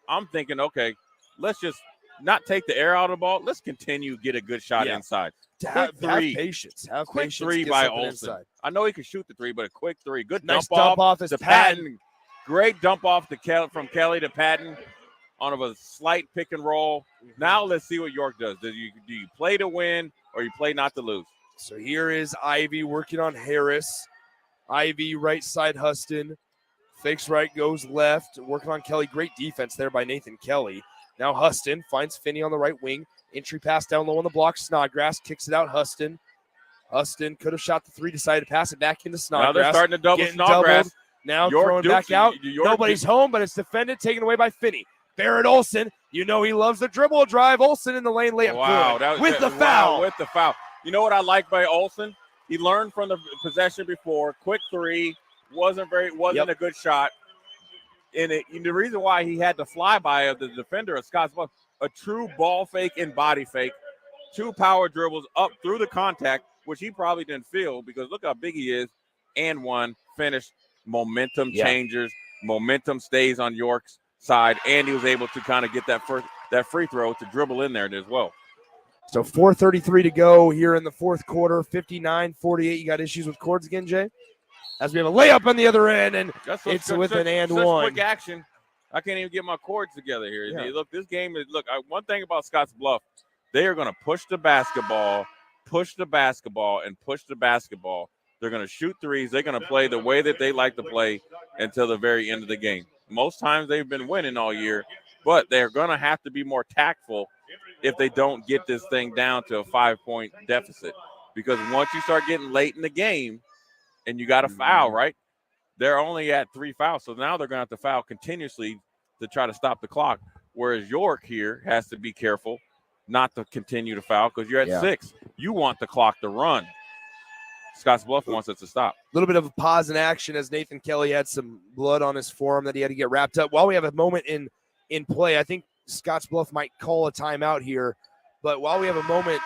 I'm thinking, okay, let's just not take the air out of the ball. Let's continue to get a good shot inside. Have patience. Have quick patience. three Get by something Olsen. inside. I know he can shoot the three, but a quick three. Good Nice dump off is to Patton. Great dump off to from Kelly to Patton on a slight pick and roll. Now let's see what York does. Do you play to win or you play not to lose? So here is Ivy working on Harris. Ivy right side Huston. Fakes right, goes left. Working on Kelly. Great defense there by Nathan Kelly. Now Huston finds Finney on the right wing. Entry pass down low on the block. Snodgrass kicks it out. Huston could have shot the three, decided to pass it back into Snodgrass. Now they're starting to double Snodgrass. Now throwing back out. Nobody's home, but it's defended, taken away by Finney. Barrett Olsen, you know he loves the dribble drive. Olsen in the lane, layup good. With the foul. You know what I like by Olsen? He learned from the possession before. Quick three, wasn't a good shot. And the reason why he had the flyby of the defender of Scottsbluff, a true ball fake and body fake, 2 power dribbles up through the contact, which he probably didn't feel because look how big he is, and one finish. Momentum changers, momentum stays on York's side, and he was able to kind of get that free throw to dribble in there as well. So 4:33 to go here in the fourth quarter, 59-48. You got issues with cords again, Jay? As we have a layup on the other end, and it's with an and one. Quick action. I can't even get my cords together here. Yeah. Look, this game is one thing about Scottsbluff, they are going to push the basketball. They're going to shoot threes. They're going to play the way that they like to play until the very end of the game. Most times they've been winning all year, but they're going to have to be more tactful if they don't get this thing down to a 5-point deficit. Because once you start getting late in the game and you got a foul, right, they're only at 3 fouls. So now they're going to have to foul continuously to try to stop the clock, whereas York here has to be careful not to continue to foul because you're at 6. You want the clock to run. Scottsbluff wants it to stop. A little bit of a pause in action as Nathan Kelly had some blood on his forearm that he had to get wrapped up. While we have a moment in play, I think Scottsbluff might call a timeout here. But while we have a moment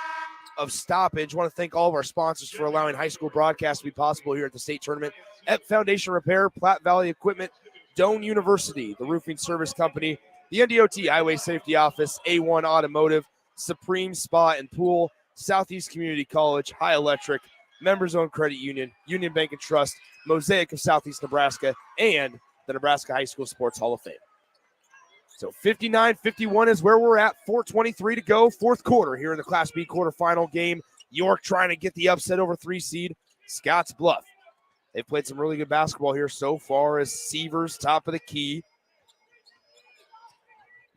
of stoppage, I want to thank all of our sponsors for allowing high school broadcasts to be possible here at the state tournament. Ep Foundation Repair, Platte Valley Equipment, Doane University, the Roofing Service Company, the NDOT Highway Safety Office, A1 Automotive, Supreme Spa and Pool, Southeast Community College, High Electric, Members Owned Credit Union, Union Bank and Trust, Mosaic of Southeast Nebraska, and the Nebraska High School Sports Hall of Fame. So 59-51 is where we're at. 4:23 to go, fourth quarter here in the Class B quarterfinal game. York trying to get the upset over 3 seed Scottsbluff. They've played some really good basketball here so far as Sievers, top of the key.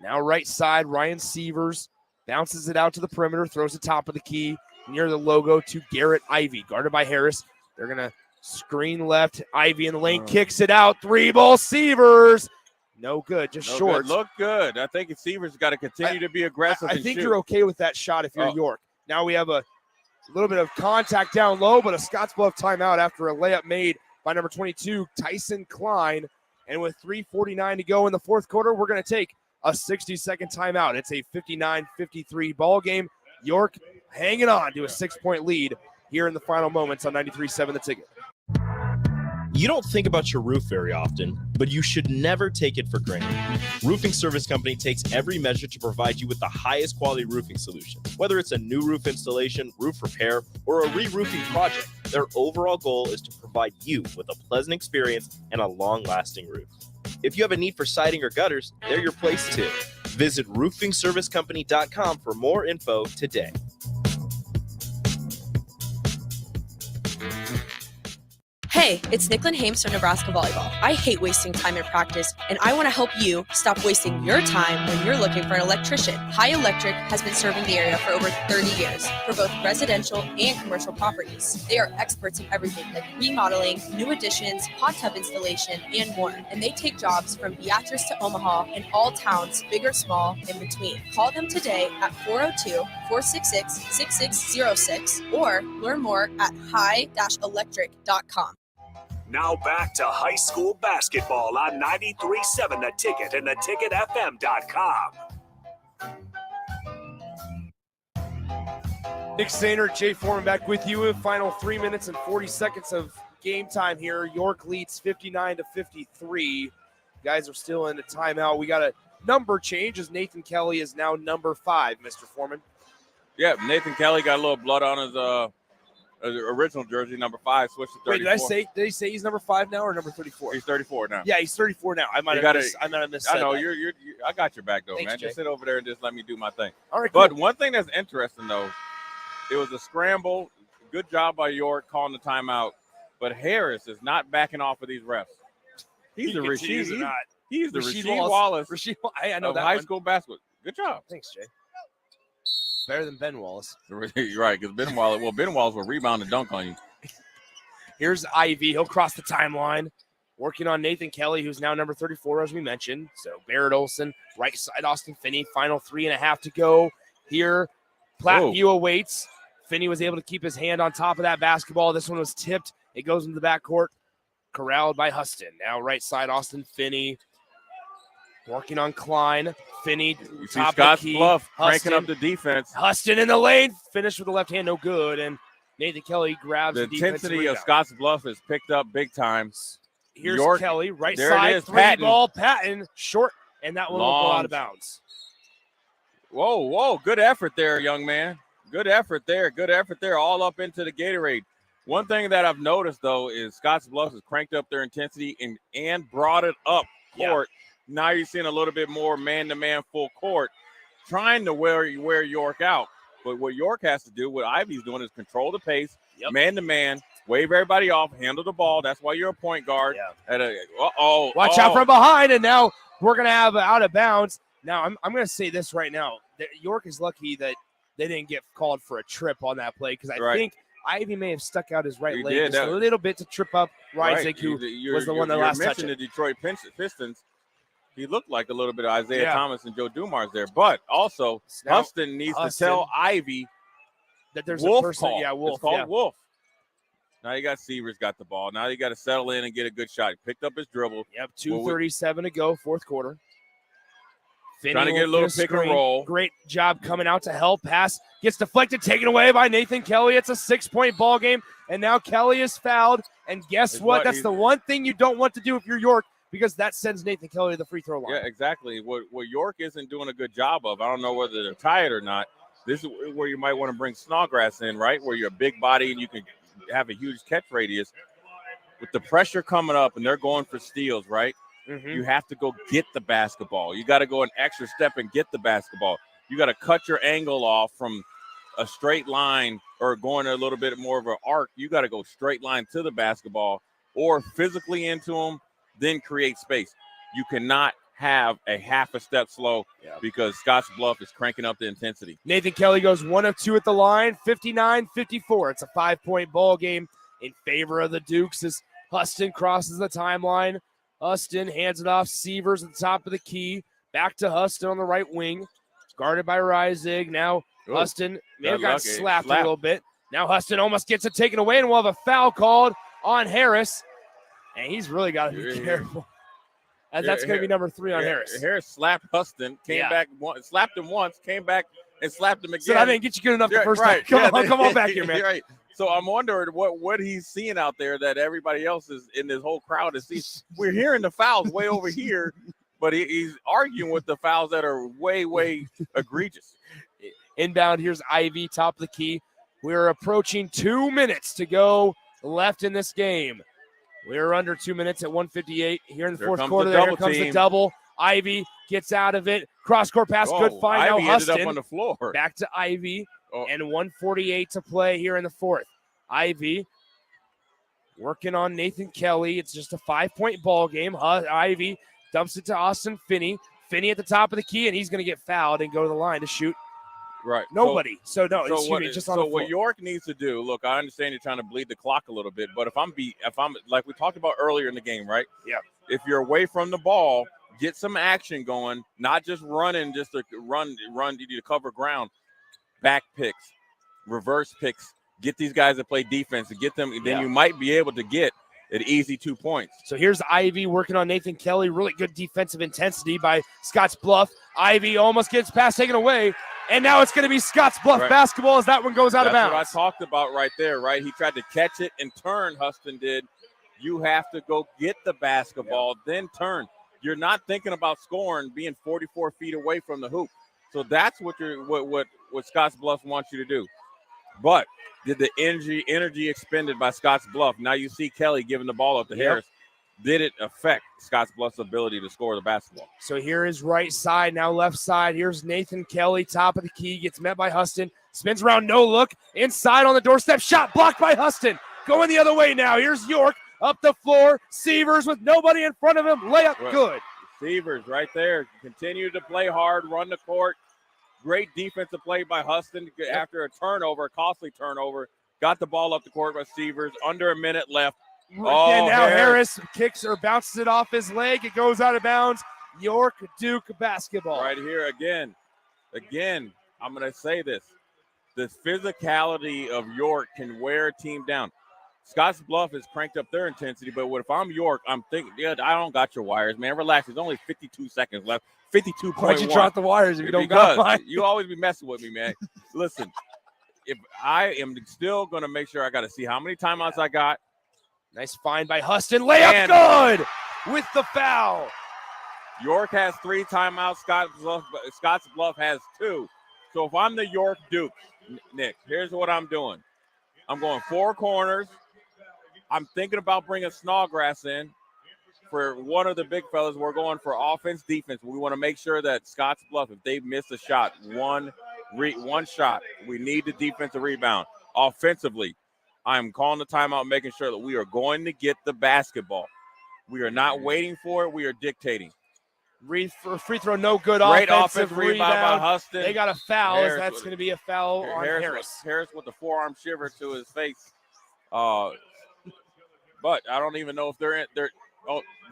Now right side, Ryan Sievers bounces it out to the perimeter, throws the top of the key near the logo to Garrett Ivy, guarded by Harris. They're going to screen left. Ivy in the lane, kicks it out. 3-ball Sievers. No good, just short. Look good. I think Sievers got to continue to be aggressive. I think you're okay with that shot if you're York. Now we have a little bit of contact down low, but a Scottsbluff timeout after a layup made by number 22, Tyson Klein. And with 3:49 to go in the fourth quarter, we're going to take a 60-second timeout. It's a 59-53 ball game. York hanging on to a 6-point lead here in the final moments on 93.7 The Ticket. You don't think about your roof very often, but you should never take it for granted. Roofing Service Company takes every measure to provide you with the highest quality roofing solution. Whether it's a new roof installation, roof repair, or a re-roofing project, their overall goal is to provide you with a pleasant experience and a long-lasting roof. If you have a need for siding or gutters, they're your place too. Visit roofingservicecompany.com for more info today. Hey, it's Nicklin Hames from Nebraska Volleyball. I hate wasting time in practice, and I want to help you stop wasting your time when you're looking for an electrician. High Electric has been serving the area for over 30 years for both residential and commercial properties. They are experts in everything like remodeling, new additions, hot tub installation, and more. And they take jobs from Beatrice to Omaha and all towns, big or small, in between. Call them today at 402-466-6606 or learn more at high-electric.com. Now back to high school basketball on 93.7 The Ticket and theticketfm.com. Nick Sainer, Jay Foreman back with you. Final 3 minutes and 40 seconds of game time here. York leads 59-53. Guys are still in a timeout. We got a number change as Nathan Kelly is now number 5, Mr. Foreman. Yeah, Nathan Kelly got a little blood on his original jersey, number 5, switched to 34. Wait, did he say he's number 5 now or number 34? He's 34 now. Yeah, he's 34 now. I might have missed I know, that. I got your back, though, Thanks, man. Jay. Just sit over there and just let me do my thing. All right, cool. But one thing that's interesting, though, it was a scramble. Good job by York calling the timeout. But Harris is not backing off of these refs. He's the Rasheed Wallace I know of that high one. school basketball. Good job. Thanks, Jay. Better than Ben Wallace. You're right, because Ben Wallace will rebound and dunk on you. Here's Ivy. He'll cross the timeline. Working on Nathan Kelly, who's now number 34, as we mentioned. So Barrett Olson, right side Austin Finney. Final 3.5 to go here. Platteview awaits. Finney was able to keep his hand on top of that basketball. This one was tipped. It goes into the backcourt. Corralled by Huston. Now right side Austin Finney. Working on Klein. Finney, You see top of the key. Scottsbluff cranking Huston. up the defense. Huston in the lane. Finished with the left hand, no good. And Nathan Kelly grabs The the defensive intensity of rebound. Scottsbluff is picked up big time. Here's York, Kelly, right there side, it is, 3 Patton. ball, Patton, short, and that one will go Long. out of bounds. Whoa, good effort there, young man. Good effort there, all up into the Gatorade. One thing that I've noticed, though, is Scottsbluff has cranked up their intensity and brought it up court. Yeah. Now you're seeing a little bit more man-to-man full court, trying to wear York out. But what York has to do, what Ivy's doing, is control the pace, man-to-man, wave everybody off, handle the ball. That's why you're a point guard. Yeah. Watch out from behind, and now we're going to have out of bounds. Now, I'm going to say this right now. That York is lucky that they didn't get called for a trip on that play because I think Ivy may have stuck out his right leg just a little bit to trip up Reisig, who was the one that last touched it. You mentioned the Detroit Pistons. He looked like a little bit of Isaiah Thomas and Joe Dumars there. But also, Huston needs to tell Ivy that there's Wolf a person. Call. Yeah, Wolf. It's called Wolf. Now you got Severs got the ball. Now you got to settle in and get a good shot. He picked up his dribble. Yep, 2:37 to go, fourth quarter. Finney trying to get a little pick and roll. Great job coming out to help. Pass gets deflected, taken away by Nathan Kelly. It's a 6-point ball game, and now Kelly is fouled. And guess what? That's the one thing you don't want to do if you're York, because that sends Nathan Kelly to the free throw line. Yeah, exactly. What York isn't doing a good job of, I don't know whether they're tired or not. This is where you might want to bring Snodgrass in, right? Where you're a big body and you can have a huge catch radius. With the pressure coming up and they're going for steals, right? Mm-hmm. You have to go get the basketball. You got to go an extra step and get the basketball. You got to cut your angle off from a straight line or going a little bit more of an arc. You got to go straight line to the basketball or physically into them, then create space. You cannot have a half a step slow because Scottsbluff is cranking up the intensity. Nathan Kelly goes 1 of 2 at the line, 59-54. It's a 5-point ball game in favor of the Dukes as Huston crosses the timeline. Huston hands it off. Severs at the top of the key. Back to Huston on the right wing. Guarded by Reisig. Now Huston may have got slapped a little bit. Now Huston almost gets it taken away, and we'll have a foul called on Harris. And he's really got to be careful. As that's going to be number 3 on Harris. Harris slapped Huston, came back, slapped him once, came back and slapped him again. So I didn't get you good enough the first time. Come on back here, man. Right. So I'm wondering what he's seeing out there that everybody else is in this whole crowd is seeing. We're hearing the fouls way over here, but he's arguing with the fouls that are way, way egregious. Inbound, here's Ivy, top of the key. We're approaching 2 minutes to go left in this game. We're under 2 minutes at 1:58 here in the fourth quarter. Here comes the double. Ivy gets out of it. Cross-court pass, good find. Ivy now Huston ended up on the floor. Back to Ivy, and 1:48 to play here in the fourth. Ivy working on Nathan Kelly. It's just a 5-point ball game. Ivy dumps it to Austin Finney. Finney at the top of the key, and he's going to get fouled and go to the line to shoot. Right. Nobody. Just on the floor. So what York needs to do, look, I understand you're trying to bleed the clock a little bit, but if I'm like we talked about earlier in the game, right? Yeah. If you're away from the ball, get some action going, not just running, just to run to cover ground. Back picks, reverse picks, get these guys to play defense and get them. Then you might be able to get an easy 2 points. So here's Ivy working on Nathan Kelly. Really good defensive intensity by Scottsbluff. Ivy almost gets pass taken away, and now it's going to be Scottsbluff basketball as that one goes out of bounds. That's what I talked about right there, right? He tried to catch it and turn, Huston did. You have to go get the basketball, then turn. You're not thinking about scoring, being 44 feet away from the hoop. So that's what Scottsbluff wants you to do. But did the energy expended by Scottsbluff, now you see Kelly giving the ball up to Harris, did it affect Scottsbluff's ability to score the basketball? So here is right side, now left side. Here's Nathan Kelly, top of the key, gets met by Huston. Spins around, no look. Inside on the doorstep, shot blocked by Huston. Going the other way now. Here's York up the floor. Severs with nobody in front of him. Layup good. Severs right there. Continue to play hard, run the court. Great defensive play by Huston after a turnover, a costly turnover. Got the ball up the court by Severs. Under a minute left. Oh, and now Harris kicks or bounces it off his leg. It goes out of bounds. York Duke basketball. Right here again, I'm going to say this. The physicality of York can wear a team down. Scottsbluff has cranked up their intensity, but if I'm York, I'm thinking, I don't got your wires, man. Relax. There's only 52 seconds left. 52.1. Why'd you drop the wires if you don't got mine? You always be messing with me, man. Listen, if I am still going to make sure I got to see how many timeouts I got. Nice find by Huston. Layup good with the foul. York has 3 timeouts. Scottsbluff has 2. So if I'm the York Duke, Nick, here's what I'm doing. I'm going 4 corners. I'm thinking about bringing Snodgrass in for one of the big fellas. We're going for offense, defense. We want to make sure that Scottsbluff, if they miss a shot, one shot, we need the defensive rebound. Offensively, I'm calling the timeout, making sure that we are going to get the basketball. We are not waiting for it. We are dictating. Free throw, no good. Great offensive rebound by Huston. They got a foul. Harris, that's going to be a foul on Harris. Harris with the forearm shiver to his face. But I don't even know if they're in.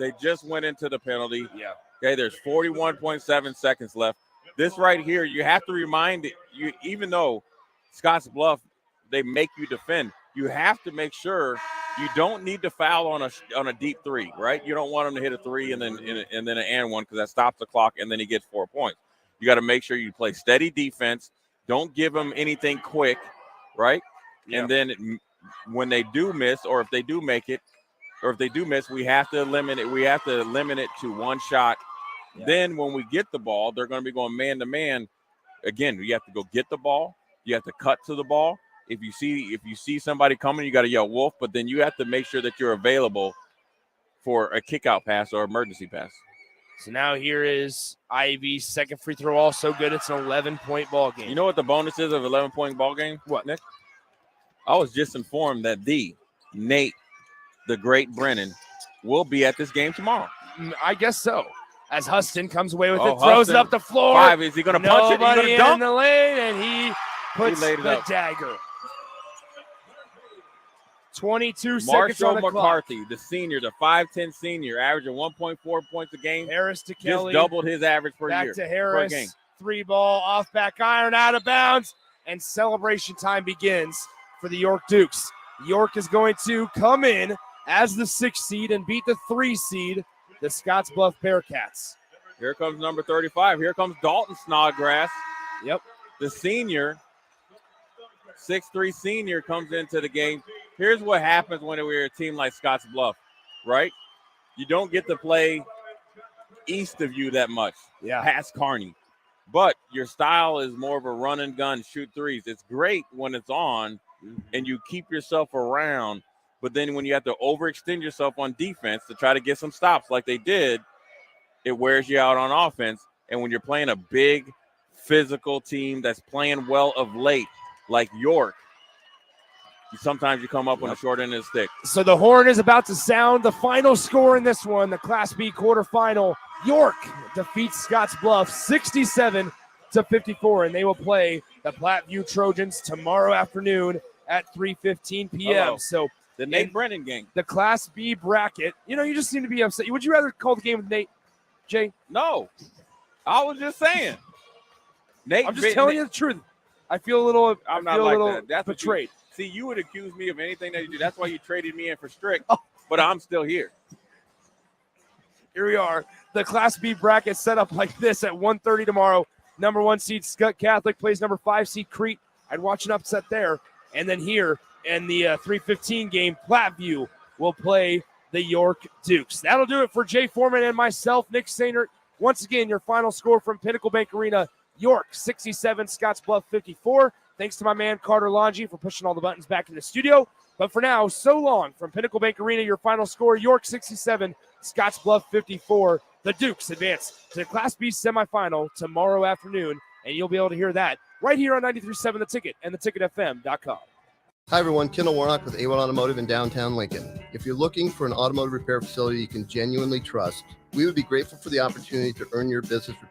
They just went into the penalty. Yeah. Okay, there's 41.7 seconds left. This right here, you have to remind it. Even though Scottsbluff, they make you defend, you have to make sure you don't need to foul on a deep 3, right? You don't want him to hit a 3 and then an and one because that stops the clock and then he gets 4 points. You got to make sure you play steady defense. Don't give them anything quick, right? Yeah. And then when they do miss, or if they do make it, or if they do miss, we have to limit it. We have to limit it to 1 shot. Yeah. Then when we get the ball, they're going to be going man to man. Again, you have to go get the ball. You have to cut to the ball. If you see somebody coming, you got to yell wolf, but then you have to make sure that you're available for a kick-out pass or emergency pass. So now here is Ivy's second free throw, also good. It's an 11-point ball game. You know what the bonus is of 11-point ball game? What, Nick? I was just informed that Nate, the great Brennan, will be at this game tomorrow. I guess so. As Huston comes away with it, throws it up the floor. 5. Is he going to punch it? Nobody dunk? in the lane, and he puts the up. dagger. 22 seconds Marshall on the McCarthy, clock. the senior, the 5'10" senior, averaging 1.4 points a game. Harris to Kelly. Just doubled his average per back year. Back to Harris. Per game. 3 ball, off back iron, out of bounds, and celebration time begins for the York Dukes. York is going to come in as the 6th seed and beat the 3 seed, the Scottsbluff Bearcats. Here comes number 35. Here comes Dalton Snodgrass. Yep. The senior, 6'3" senior, comes into the game. Here's what happens when we're a team like Scottsbluff, right? You don't get to play east of you that much, past Kearney. But your style is more of a run and gun, shoot threes. It's great when it's on and you keep yourself around. But then when you have to overextend yourself on defense to try to get some stops like they did, it wears you out on offense. And when you're playing a big physical team that's playing well of late, like York, sometimes you come up on the short end of the stick. So the horn is about to sound. The final score in this one, the Class B quarterfinal, York defeats Scottsbluff 67-54, and they will play the Platteview Trojans tomorrow afternoon at 3:15 p.m. Hello. So the Nate Brennan game. The Class B bracket. You just seem to be upset. Would you rather call the game with Nate, Jay? No. I was just saying. Nate, I'm just telling you the truth. I feel a little I'm not like that. That's betrayed. See, you would accuse me of anything that you do. That's why you traded me in for Strick. but I'm still here. Here we are. The Class B bracket set up like this at 1:30 tomorrow. Number 1 seed Scott Catholic plays number 5 seed Crete. I'd watch an upset there. And then here in the 3:15 game, Platteview will play the York Dukes. That'll do it for Jay Foreman and myself, Nick Sainert. Once again, your final score from Pinnacle Bank Arena, York 67, Scottsbluff 54. Thanks to my man Carter Longi for pushing all the buttons back in the studio. But for now, so long from Pinnacle Bank Arena, your final score, York 67, Scottsbluff 54. The Dukes advance to the Class B semifinal tomorrow afternoon, and you'll be able to hear that right here on 93.7 The Ticket and theticketfm.com. Hi, everyone. Kendall Warnock with A1 Automotive in downtown Lincoln. If you're looking for an automotive repair facility you can genuinely trust, we would be grateful for the opportunity to earn your business repair.